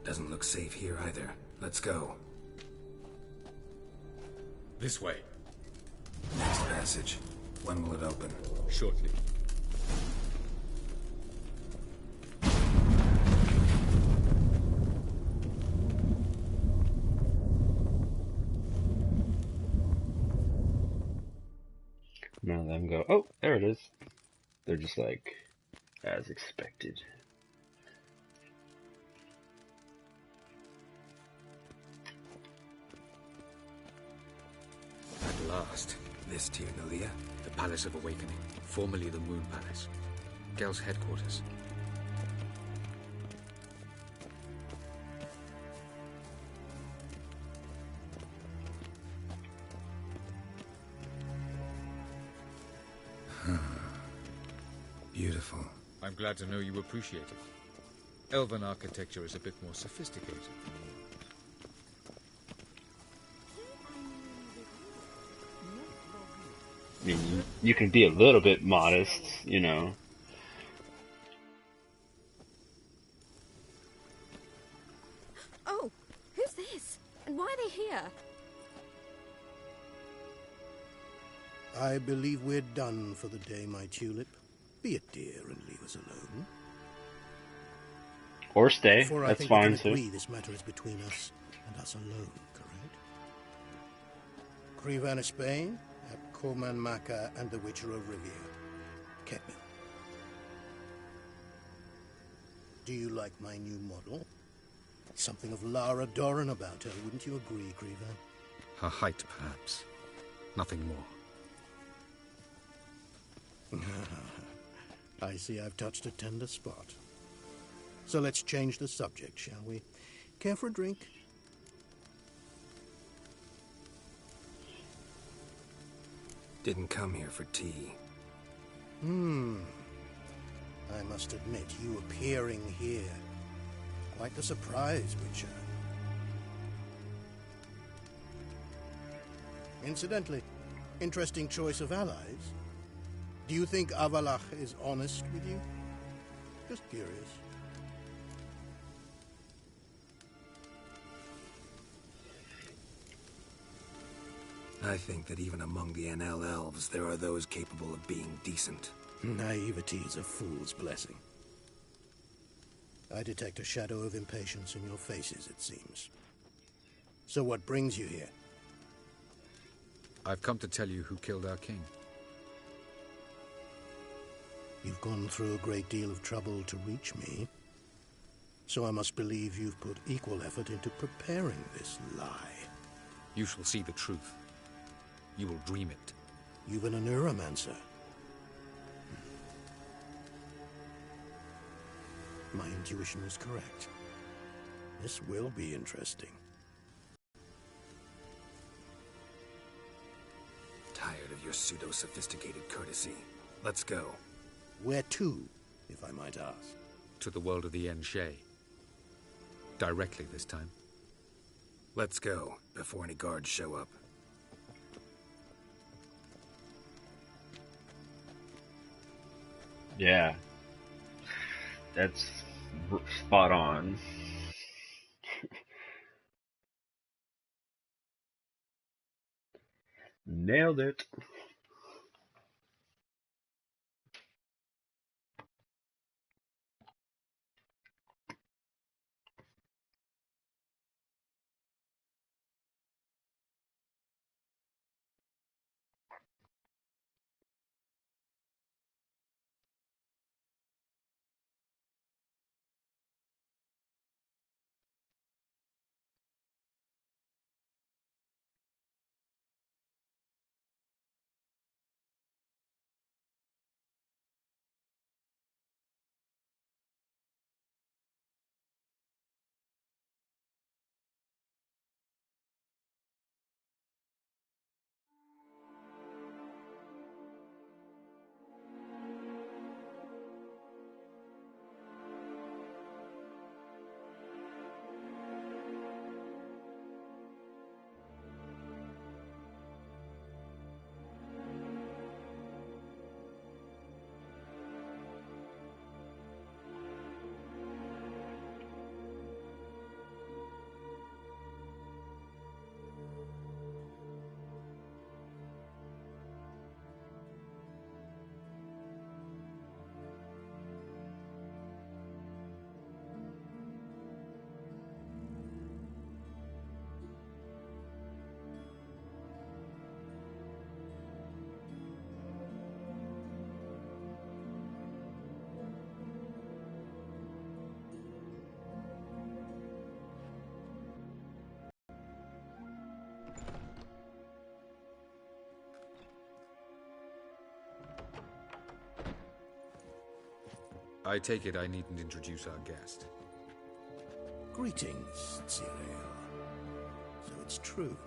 B: Doesn't look safe here either. Let's go.
M: This way.
B: Next passage. When will it open?
M: Shortly.
E: None of them go, oh, there it is. They're just like, as expected.
M: At last.
B: This to you, Nalia?
M: The Palace of Awakening, formerly the Moon Palace. Gel's headquarters.
B: Beautiful.
M: I'm glad to know you appreciate it. Elven architecture is a bit more sophisticated than yours.
E: I mean, you can be a little bit modest, you know.
N: Oh, who's this? And why are they here?
O: I believe we're done for the day, my tulip. Be a dear and leave us alone.
E: Or stay,
O: For
E: that's
O: I think
E: fine,
O: we can
E: too.
O: agree this matter is between us and us alone, correct? Krivan Spain, at Koman Maka and the Witcher of Rivia. Kepin. Do you like my new model? Something of Lara Doran about her, wouldn't you agree, Krivan?
M: Her height, perhaps. Nothing more.
O: I see I've touched a tender spot. So let's change the subject, shall we? Care for a drink?
B: Didn't come here for tea.
O: I must admit, you appearing here, quite the surprise, Witcher. Incidentally, interesting choice of allies. Do you think Avalach is honest with you? Just curious.
B: I think that even among the NL elves, there are those capable of being decent.
O: Naivety is a fool's blessing. I detect a shadow of impatience in your faces, it seems. So what brings you here?
M: I've come to tell you who killed our king.
O: You've gone through a great deal of trouble to reach me. So I must believe you've put equal effort into preparing this lie.
M: You shall see the truth. You will dream it.
O: You've been a neuromancer. My intuition was correct. This will be interesting.
B: Tired of your pseudo-sophisticated courtesy. Let's go.
O: Where to, if I might ask?
M: To the world of the Enshe. Directly this time.
B: Let's go, before any guards show up.
E: Yeah. That's spot on. Nailed it.
M: I take it I needn't introduce our guest.
O: Greetings, Cyril. So it's true.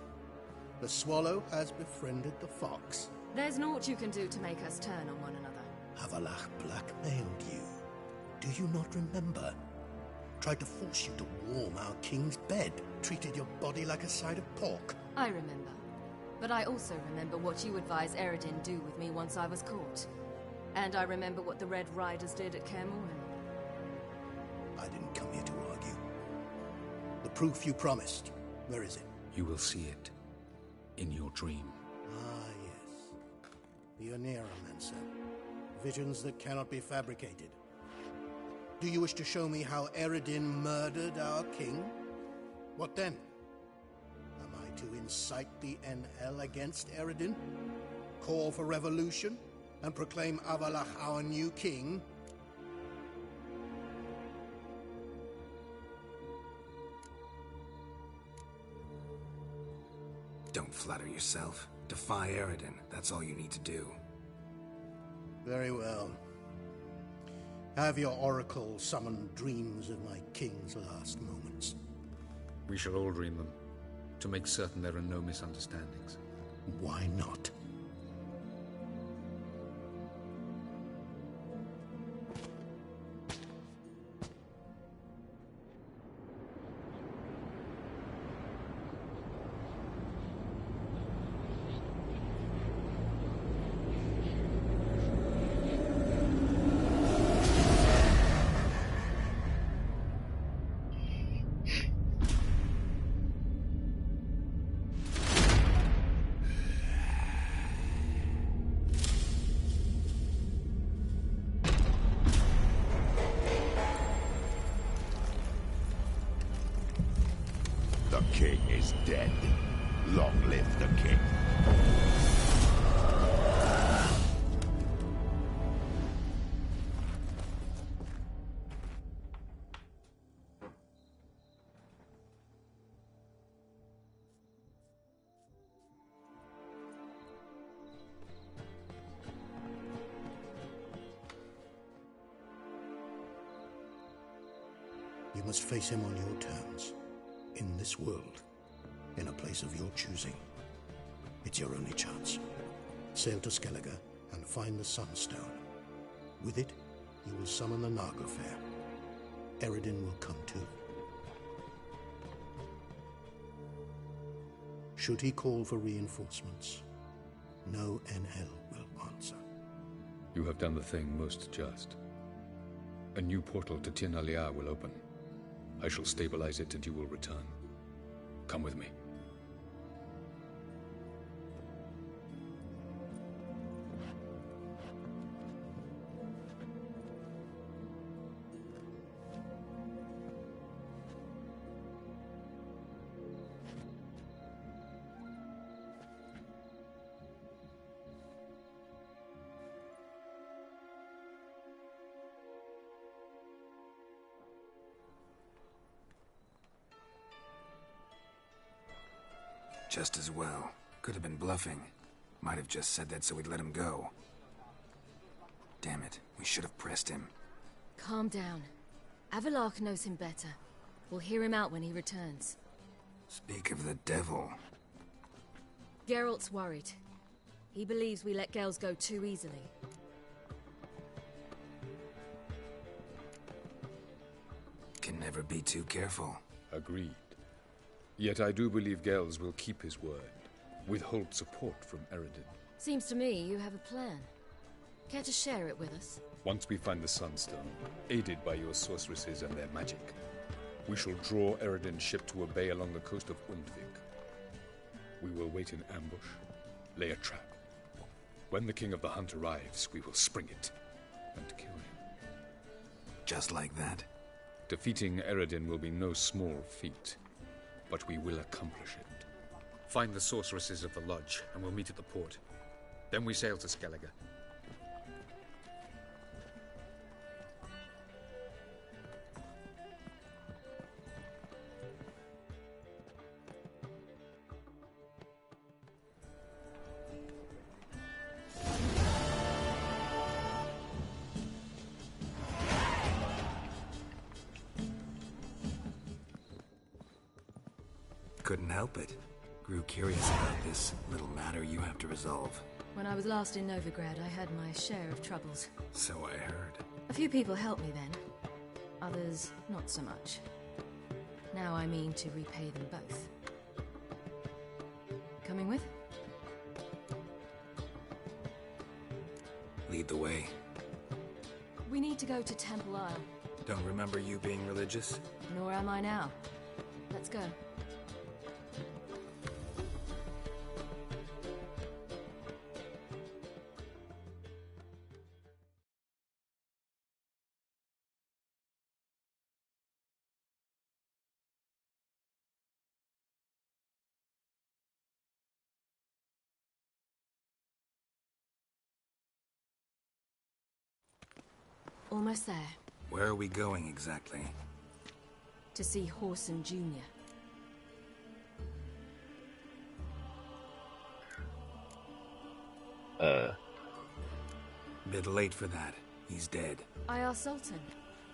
O: The swallow has befriended the fox.
P: There's naught you can do to make us turn on one another.
O: Havalach blackmailed you. Do you not remember? Tried to force you to warm our king's bed. Treated your body like a side of pork.
P: I remember. But I also remember what you advised Eredin do with me once I was caught. And I remember what the Red Riders did at Kaer Morhen.
O: I didn't come here to argue. The proof you promised, where is it?
M: You will see it in your dream.
O: Ah, yes. The Oneiromancer. Visions that cannot be fabricated. Do you wish to show me how Eredin murdered our king? What then? Am I to incite the NL against Eredin? Call for revolution? And proclaim Avalach our new king?
B: Don't flatter yourself. Defy Eredin. That's all you need to do.
O: Very well. Have your oracle summon dreams of my king's last moments.
M: We shall all dream them, to make certain there are no misunderstandings.
O: Why not?
Q: The king is dead. Long live the king.
O: You must face him on your terms. In this world, in a place of your choosing. It's your only chance. Sail to Skellige and find the Sunstone. With it, you will summon the Nagelfair. Eredin will come too. Should he call for reinforcements, no NL will answer.
M: You have done the thing most just. A new portal to Tir Nalia will open. I shall stabilize it and you will return. Come with me.
B: Just as well. Could have been bluffing. Might have just said that so we'd let him go. Damn it, we should have pressed him.
P: Calm down. Avalach knows him better. We'll hear him out when he returns.
B: Speak of the devil.
P: Geralt's worried. He believes we let girls go too easily.
B: Can never be too careful.
M: Agreed. Yet I do believe Gels will keep his word. Withhold support from Eredin.
P: Seems to me you have a plan. Care to share it with us?
M: Once we find the Sunstone, aided by your sorceresses and their magic, we shall draw Eredin's ship to a bay along the coast of Undvik. We will wait in ambush, lay a trap. When the King of the Hunt arrives, we will spring it and kill him.
B: Just like that?
M: Defeating Eredin will be no small feat, but we will accomplish it. Find the sorceresses of the lodge, and we'll meet at the port. Then we sail to Skellige.
B: couldn't help it. Grew curious about this little matter you have to resolve.
P: When I was last in Novigrad, I had my share of troubles.
B: So I heard.
P: A few people helped me then. Others, not so much. Now I mean to repay them both. Coming with?
B: Lead the way.
P: We need to go to Temple Isle.
B: Don't remember you being religious?
P: Nor am I now. Let's go. Almost there.
B: Where are we going exactly?
P: To see Horson Jr.
B: Bit late for that. He's dead.
P: I asked Sultan,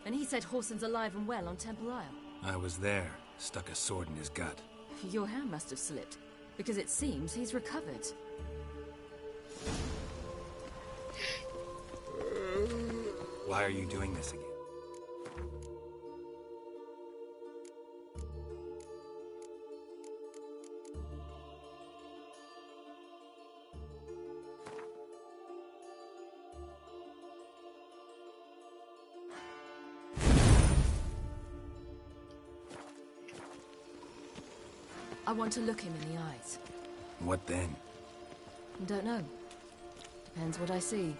P: and he said Horson's alive and well on Temple Isle.
B: I was there. Stuck a sword in his gut.
P: Your hand must have slipped, because it seems he's recovered.
B: Why are you doing this again?
P: I want to look him in the eyes.
B: What then?
P: Don't know. Depends what I see.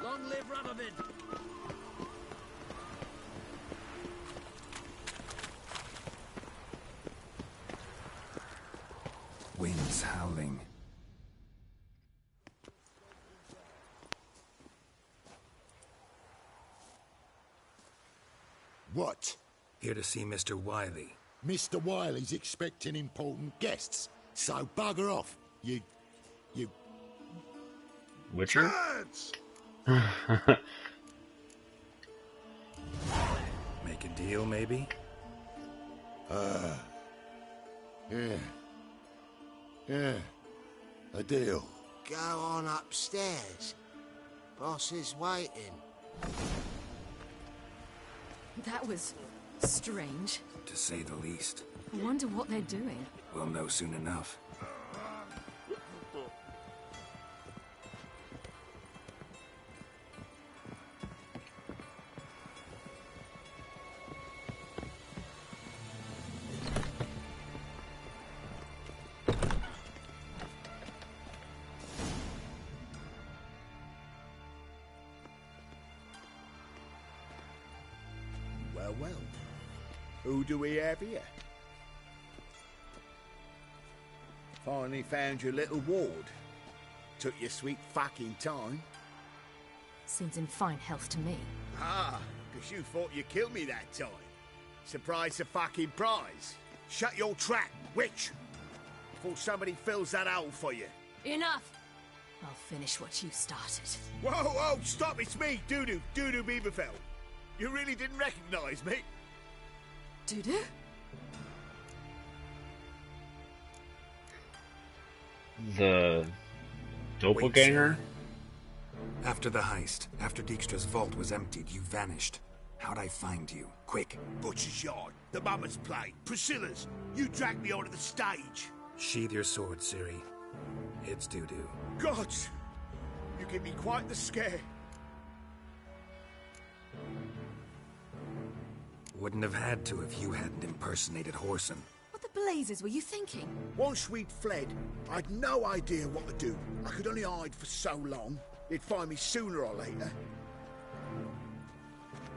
G: Long live Radovid!
B: Winds howling.
Q: What?
B: Here to see Mr. Wiley.
Q: Mr. Wiley's expecting important guests, so bugger off. You...
E: Witcher?
B: Make a deal, maybe?
Q: Yeah. A deal.
R: Go on upstairs. Boss is waiting.
P: That was strange.
B: To say the least.
P: I wonder what they're doing.
B: We'll know soon enough.
D: Well. Who do we have here? Finally found your little ward. Took your sweet fucking time.
P: Seems in fine health to me.
D: Ah, because you thought you killed me that time. Surprise the fucking prize. Shut your trap, witch! Before somebody fills that hole for you.
P: Enough! I'll finish what you started.
D: Whoa, stop, it's me, Dudu Beaverfell. You really didn't recognize me?
P: Dudu?
E: The doppelganger?
B: After the heist, after Dijkstra's vault was emptied, you vanished. How'd I find you? Quick.
D: Butcher's Yard, the Mama's Plate, Priscilla's. You dragged me onto the stage.
B: Sheathe your sword, Ciri. It's Dudu.
D: Gods! You give me quite the scare.
B: Wouldn't have had to if you hadn't impersonated Horson.
P: What the blazes were you thinking?
D: Once we'd fled, I'd no idea what to do. I could only hide for so long. They'd find me sooner or later.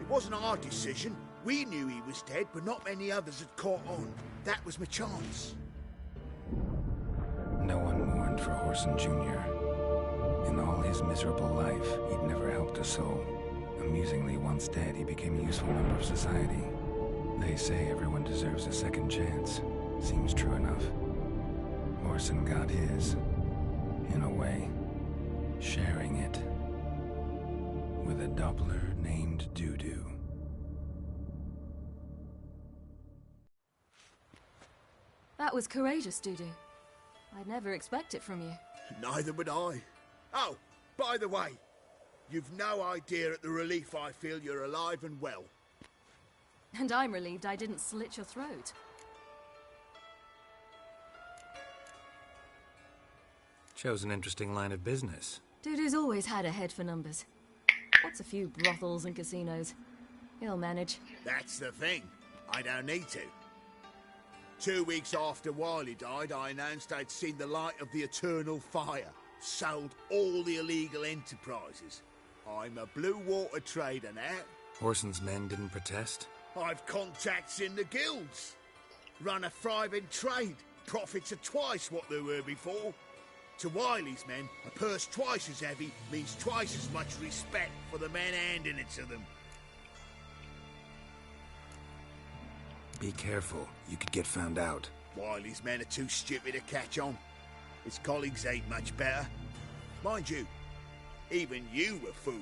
D: It wasn't our decision. We knew he was dead, but not many others had caught on. That was my chance.
B: No one mourned for Horson Jr. In all his miserable life, he'd never helped a soul. Amusingly, once dead, he became a useful member of society. They say everyone deserves a second chance. Seems true enough. Horson got his, in a way, sharing it with a Doppler named Dudu.
P: That was courageous, Dudu. I'd never expect it from you.
D: Neither would I. Oh, by the way, you've no idea at the relief I feel you're alive and well.
P: And I'm relieved I didn't slit your throat.
B: Chose an interesting line of business.
P: Dudu's always had a head for numbers. What's a few brothels and casinos? He'll manage.
D: That's the thing. I don't need to. 2 weeks after Wiley died, I announced I'd seen the light of the eternal fire. Sold all the illegal enterprises. I'm a blue water trader now.
B: Horson's men didn't protest?
D: I've contacts in the guilds. Run a thriving trade. Profits are twice what they were before. To Wiley's men, a purse twice as heavy means twice as much respect for the men handing it to them.
B: Be careful. You could get found out.
D: Wiley's men are too stupid to catch on. His colleagues ain't much better. Mind you, even you were fooled.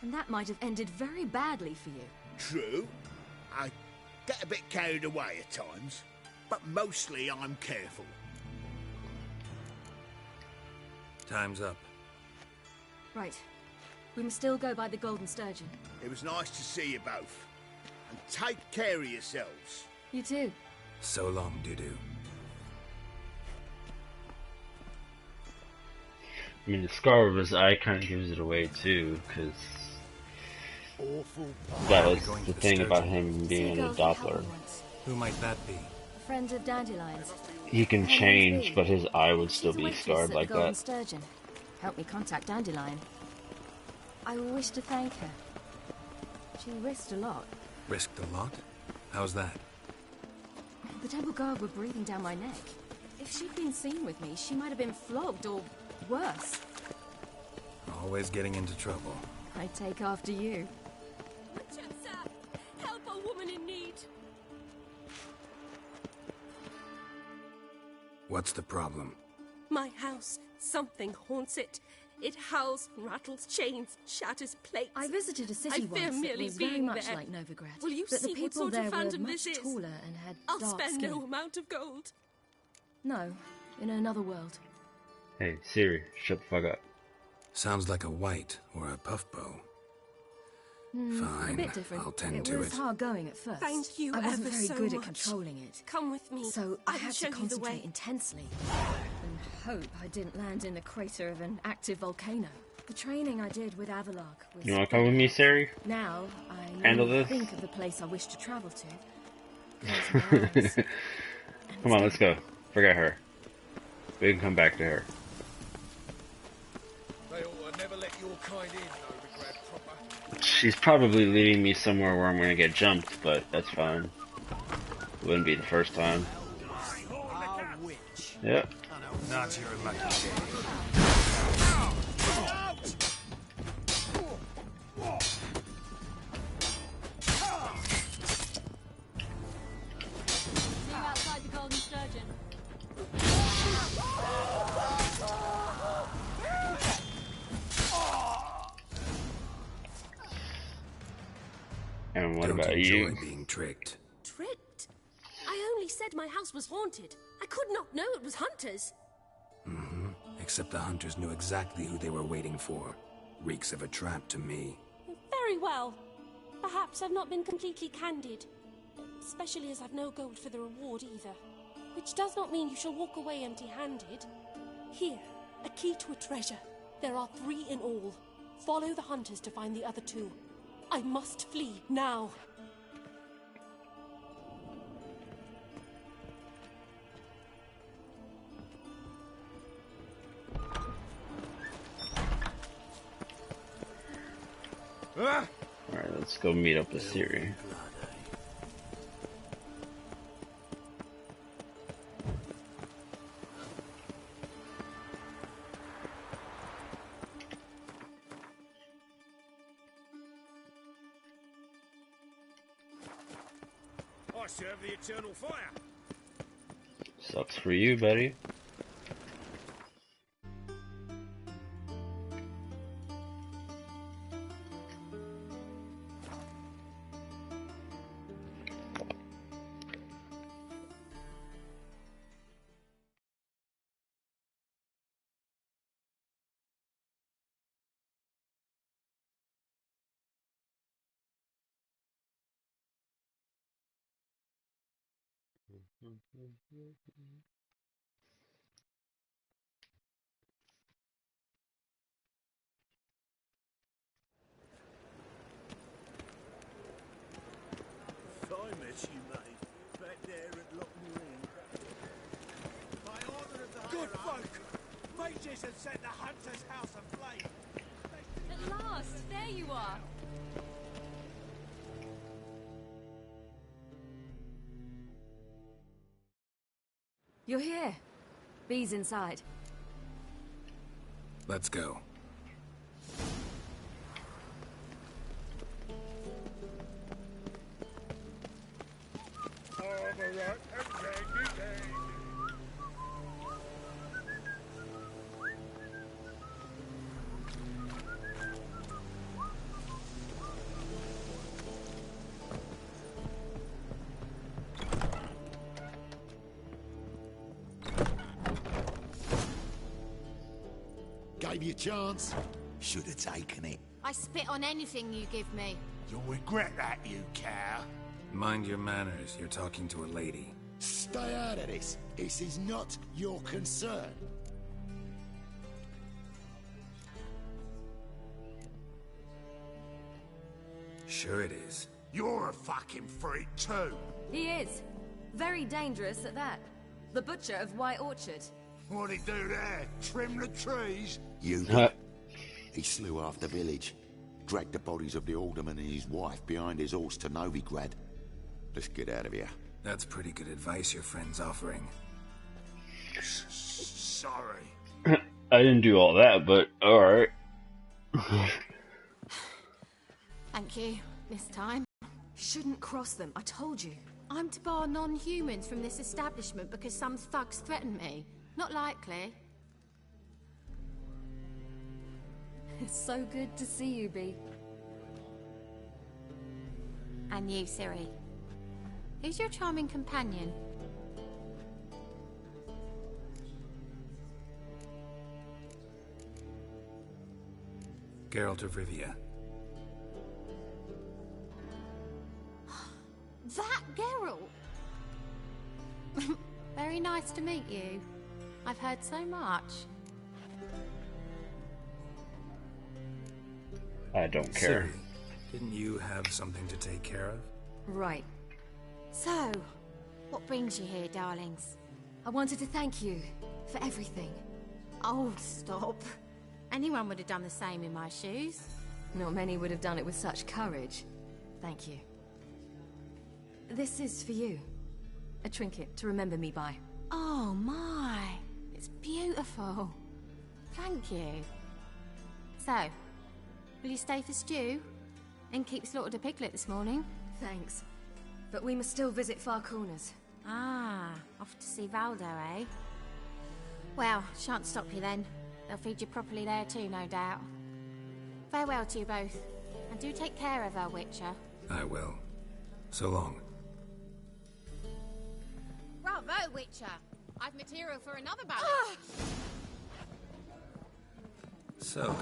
P: And that might have ended very badly for you.
D: True. I get a bit carried away at times, but mostly I'm careful.
B: Time's up.
P: Right. We must still go by the Golden Sturgeon.
D: It was nice to see you both. And take care of yourselves.
P: You too.
B: So long, Dudu.
E: I mean, the scar over his eye kind of gives it away too, because that was the thing about him being a Doppler.
B: Who might that be?
P: A friend of Dandelion's.
E: He can change, but his eye would still be scarred like
P: Golden
E: that.
P: Sturgeon. Help me contact Dandelion. I wish to thank her. She risked a lot.
B: Risked a lot? How's that?
P: The Temple Guard were breathing down my neck. If she'd been seen with me, she might have been flogged or worse.
B: Always getting into trouble.
P: I take after you.
N: Richard, sir! Help a woman in need!
B: What's the problem?
N: My house. Something haunts it. It howls, rattles chains, shatters plates.
P: I visited a city
N: I fear
P: once
N: merely
P: that was very
N: being
P: much
N: there.
P: like Novigrad.
N: Will you
P: but
N: see
P: the people
N: what sort
P: there
N: of
P: were
N: phantom
P: much
N: this is?
P: taller and had
N: I'll
P: dark
N: spend
P: skin.
N: no amount of gold.
P: No, in another world.
E: Hey, Siri, shut the fuck up.
B: Sounds like a white or a puff bow. Fine,
P: a bit different.
B: I'll tend to
P: It was
B: it.
P: hard going at first.
N: Thank you
P: I wasn't
N: ever
P: very
N: so
P: good
N: much.
P: at controlling it.
N: Come with me.
P: So
N: I
P: I
N: will
P: had
N: show
P: to
N: you the way.
P: concentrate intensely and hope I didn't land in the crater of an active volcano. The training I did with Avalok was...
E: You wanna come with me, Siri?
P: Now I
E: Handle
P: only
E: this?
P: think of the place I wish to travel to. Close my eyes.
E: Come on, let's go. Forget her. We can come back to her.
A: They ought to never let your kind in, Novigrad proper.
E: She's probably leading me somewhere where I'm gonna get jumped, but that's fine. Wouldn't be the first time. Yep.
B: Not your lucky day.
N: See you outside the Golden Sturgeon.
E: And what
B: Don't
E: about
B: enjoy
E: you?
B: being tricked.
N: Tricked? I only said my house was haunted. I could not know it was hunters.
B: Mm-hmm. Except the hunters knew exactly who they were waiting for. Reeks of a trap to me.
N: Very well. Perhaps I've not been completely candid. Especially as I've no gold for the reward either. Which does not mean you shall walk away empty-handed. Here, a key to a treasure. There are 3 in all. Follow the hunters to find the other 2. I must flee now.
E: Alright, let's go meet up with Siri.
G: I serve the eternal fire.
E: Sucks for you, buddy.
C: Fine mess you made. Back there at Lockmuir.
D: By order of the good folk, mages have set the hunter's house aflame.
P: At last, there you are. You're here. Bee's inside.
B: Let's go.
Q: Gave you a chance. Should have taken it.
S: I spit on anything you give me.
D: You'll regret that, you cow.
B: Mind your manners. You're talking to a lady.
Q: Stay out of this. This is not your concern.
B: Sure it is.
D: You're a fucking freak too.
P: He is. Very dangerous at that. The butcher of White Orchard.
D: What'd he do there? Trim the trees?
Q: You did. He slew half the village. Dragged the bodies of the alderman and his wife behind his horse to Novigrad. Let's get out of here.
B: That's pretty good advice your friend's offering.
D: Sorry.
E: I didn't do all that, but alright.
S: Thank you. This time.
P: Shouldn't cross them, I told you.
S: I'm to bar non-humans from this establishment because some thugs threaten me. Not likely.
P: It's so good to see you, Bee.
S: And you, Ciri. Who's your charming companion?
B: Geralt of Rivia.
S: That Geralt! Very nice to meet you. I've heard so much.
E: I don't care.
B: Ciri, didn't you have something to take care of?
P: Right.
S: So, what brings you here, darlings?
P: I wanted to thank you for everything.
S: Oh, stop. Anyone would have done the same in my shoes.
P: Not many would have done it with such courage. Thank you. This is for you. A trinket to remember me by.
S: Oh my, it's beautiful. Thank you. So, will you stay for stew? And keep slaughtered a piglet this morning?
P: Thanks. But we must still visit Far Corners.
S: Ah, off to see Valdo, eh? Well, shan't stop you then. They'll feed you properly there too, no doubt. Farewell to you both. And do take care of our Witcher.
B: I will. So long.
S: Bravo, Witcher! I've material for another ballad.
B: So,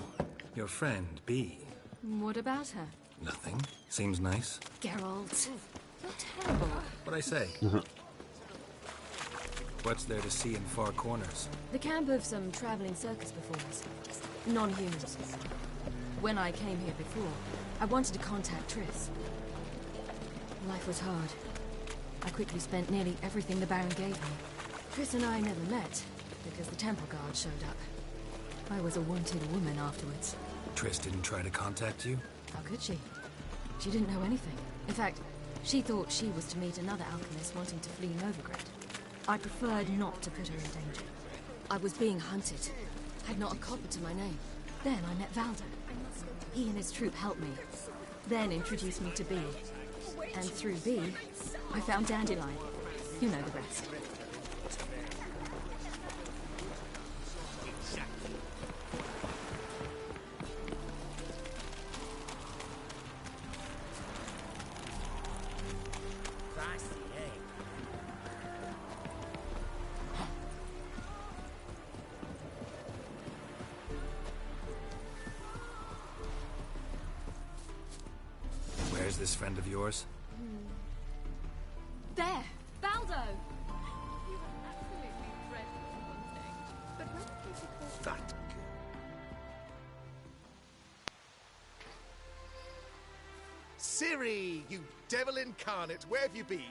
B: your friend, Bee.
P: What about her?
B: Nothing. Seems nice.
P: Geralt. You're terrible.
B: What'd I say? What's there to see in Far Corners?
P: The camp of some traveling circus performers. Non-humans. When I came here before, I wanted to contact Triss. Life was hard. I quickly spent nearly everything the Baron gave me. Triss and I never met, because the Temple Guard showed up. I was a wanted woman afterwards.
B: Triss didn't try to contact you?
P: How could she? She didn't know anything. In fact, she thought she was to meet another alchemist wanting to flee Novigrad. I preferred not to put her in danger. I was being hunted. Had not a copper to my name. Then I met Valdo. He and his troop helped me. Then introduced me to Bee. And through Bee, I found Dandelion. You know the rest.
B: Where's this friend of yours?
P: There! Baldo!
T: Ciri, you devil incarnate, where have you been?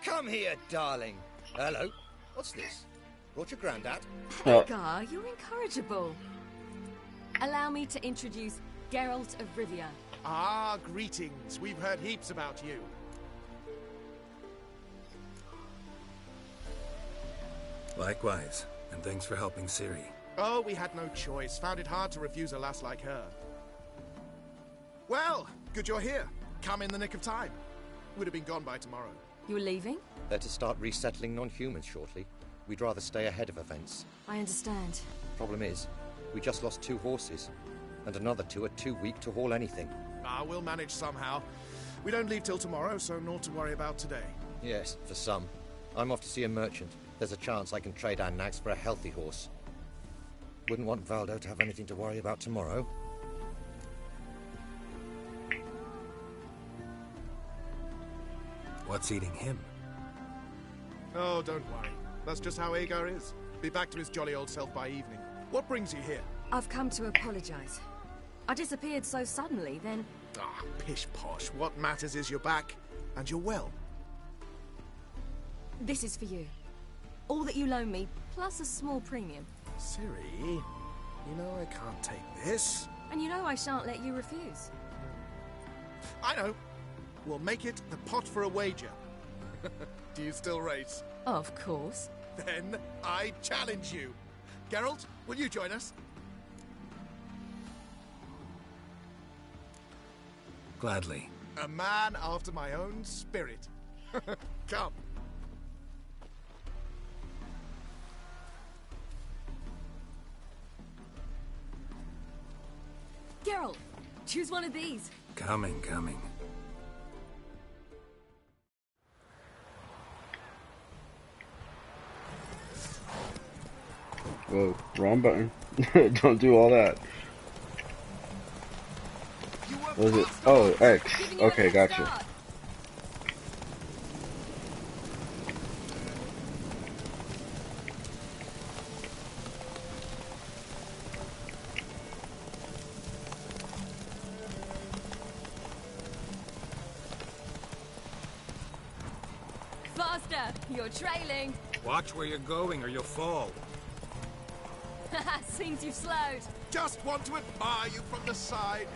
U: Come here, darling. Hello. What's this? Brought your granddad?
P: Edgar, you're incorrigible. Allow me to introduce Geralt of Rivia.
T: Ah, greetings. We've heard heaps about you.
B: Likewise, and thanks for helping Ciri.
T: Oh, we had no choice. Found it hard to refuse a lass like her. Well, good you're here. Come in the nick of time. Would have been gone by tomorrow.
P: You're leaving?
U: They're to start resettling non-humans shortly. We'd rather stay ahead of events.
P: I understand.
U: Problem is, we just lost 2 horses, and another 2 are too weak to haul anything.
T: Ah, we'll manage somehow. We don't leave till tomorrow, so naught to worry about today.
U: Yes, for some. I'm off to see a merchant. There's a chance I can trade our nags for a healthy horse. Wouldn't want Valdo to have anything to worry about tomorrow.
B: What's eating him?
T: Oh, don't worry. That's just how Agar is. Be back to his jolly old self by evening. What brings you here?
P: I've come to apologize. I disappeared so suddenly, then...
T: Ah, pish-posh. What matters is you're back, and you're well.
P: This is for you. All that you loan me, plus a small premium.
T: Ciri, you know I can't take this.
P: And you know I shan't let you refuse.
T: I know. We'll make it the pot for a wager. Do you still race?
P: Of course.
T: Then I challenge you. Geralt, will you join us?
B: Gladly.
T: A man after my own spirit. Come.
P: Geralt, choose one of these.
B: Coming.
E: Whoa, wrong button. Don't do all that. What was it? Oh, X. Okay, gotcha.
P: Faster! You're trailing.
B: Watch where you're going or you'll fall.
P: Seems you've slowed.
T: Just want to admire you from the side.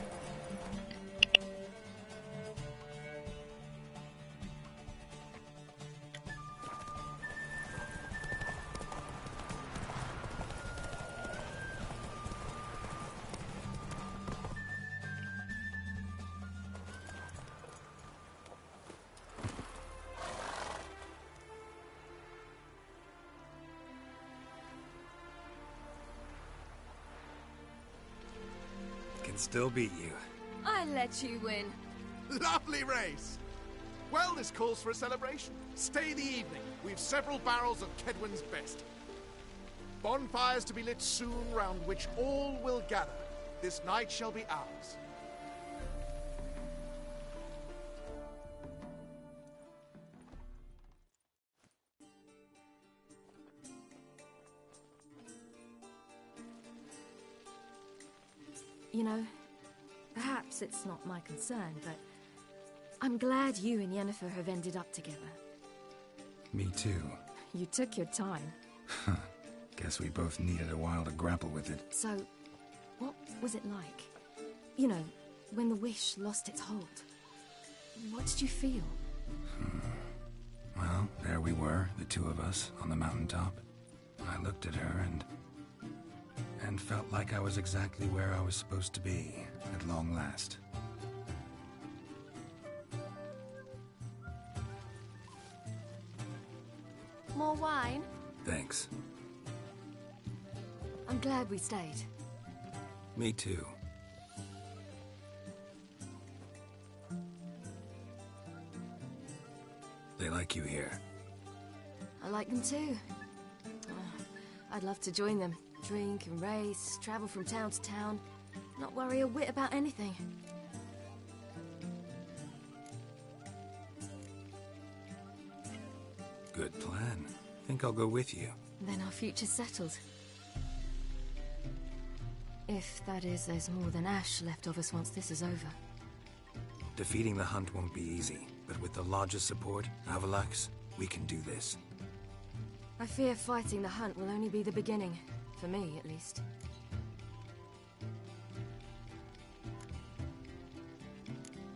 B: Can still beat you.
P: I let you win.
T: Lovely race. Well, this calls for a celebration. Stay the evening. We've several barrels of Kedwin's best. Bonfires to be lit soon, round which all will gather. This night shall be ours.
P: You know, perhaps it's not my concern, but I'm glad you and Yennefer have ended up together.
B: Me too.
P: You took your time.
B: Guess we both needed a while to grapple with it.
P: So, what was it like? You know, when the wish lost its hold. What did you feel?
B: Well, there we were, the two of us, on the mountaintop. I looked at her and felt like I was exactly where I was supposed to be, at long last.
P: More wine?
B: Thanks.
P: I'm glad we stayed.
B: Me too. They like you here.
P: I like them too. I'd love to join them. Drink and race, travel from town to town, not worry a whit about anything.
B: Good plan. Think I'll go with you.
P: Then our future's settled. If, that is, there's more than ash left of us once this is over.
B: Defeating the hunt won't be easy, but with the Lodge's support, Avalax, we can do this.
P: I fear fighting the hunt will only be the beginning. For me, at least.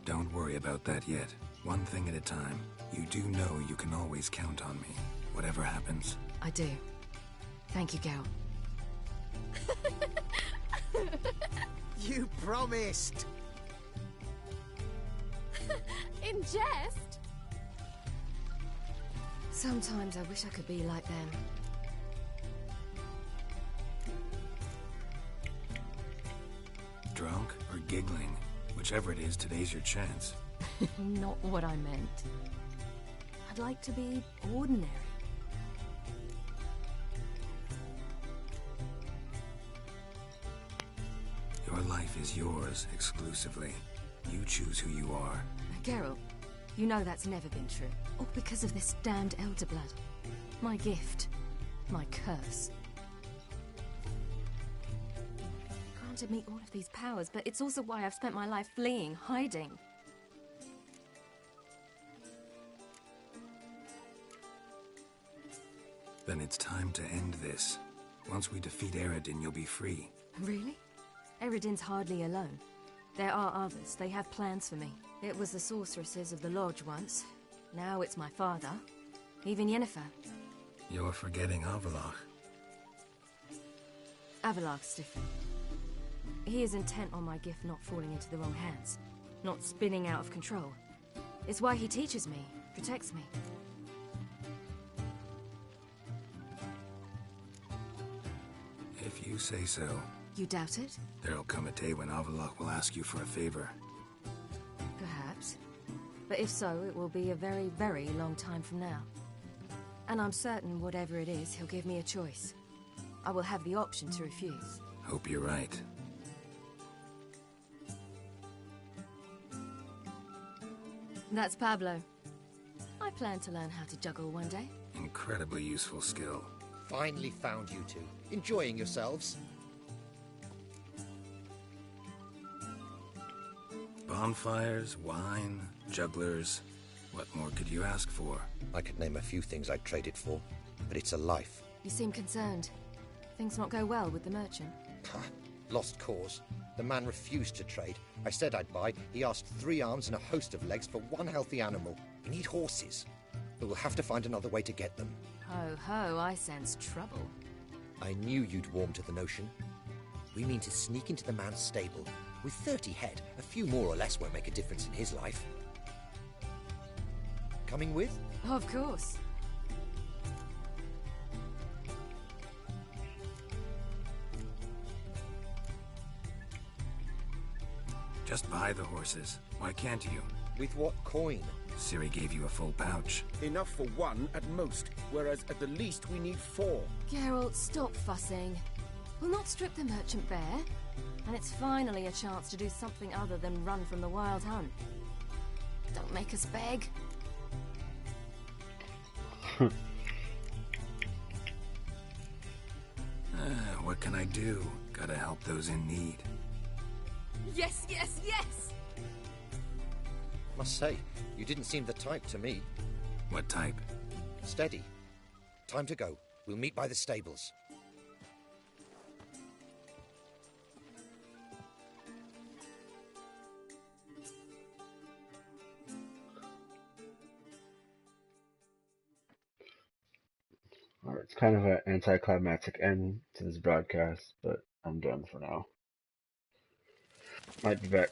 B: Don't worry about that yet. One thing at a time. You do know you can always count on me, whatever happens.
P: I do. Thank you, Gal.
R: You promised!
N: In jest?
P: Sometimes I wish I could be like them.
B: Drunk or giggling, whichever it is, today's your chance.
P: Not what I meant. I'd like to be ordinary.
B: Your life is yours, exclusively. You choose who you are.
P: Geralt, you know that's never been true. All because of this damned Elder Blood. My gift. My curse. Granted me all of these powers, but it's also why I've spent my life fleeing, hiding.
B: Then it's time to end this. Once we defeat Eredin, you'll be free.
P: Really? Eredin's hardly alone. There are others. They have plans for me. It was the sorceresses of the Lodge once. Now it's my father. Even Yennefer.
B: You're forgetting Avalach.
P: Avalach's different. He is intent on my gift not falling into the wrong hands. Not spinning out of control. It's why he teaches me, protects me.
B: If you say so.
P: You doubt it?
B: There'll come a day when Avalach will ask you for a favor.
P: Perhaps. But if so, it will be a very, very long time from now. And I'm certain whatever it is, he'll give me a choice. I will have the option to refuse.
B: Hope you're right.
P: That's Pablo. I plan to learn how to juggle one day.
B: Incredibly useful skill.
U: Finally found you two. Enjoying yourselves?
B: Bonfires, wine, jugglers. What more could you ask for?
U: I could name a few things I'd trade it for, but it's a life.
P: You seem concerned. Things not go well with the merchant.
U: Lost cause. The man refused to trade. I said I'd buy. He asked 3 arms and a host of legs for 1 healthy animal. We need horses. But we'll have to find another way to get them.
P: Ho ho, I sense trouble.
U: I knew you'd warm to the notion. We mean to sneak into the man's stable. With 30 head, a few more or less won't make a difference in his life. Coming with?
P: Of course.
B: Just buy the horses. Why can't you?
U: With what coin?
B: Ciri gave you a full pouch.
G: Enough for 1 at most, whereas at the least we need 4.
P: Geralt, stop fussing. We'll not strip the merchant bare. And it's finally a chance to do something other than run from the wild hunt. Don't make us beg.
B: What can I do? Gotta help those in need.
N: Yes, yes, yes!
U: Must say, you didn't seem the type to me.
B: What type?
U: Steady. Time to go. We'll meet by the stables.
E: Alright, it's kind of an anticlimactic end to this broadcast, but I'm done for now. Might be back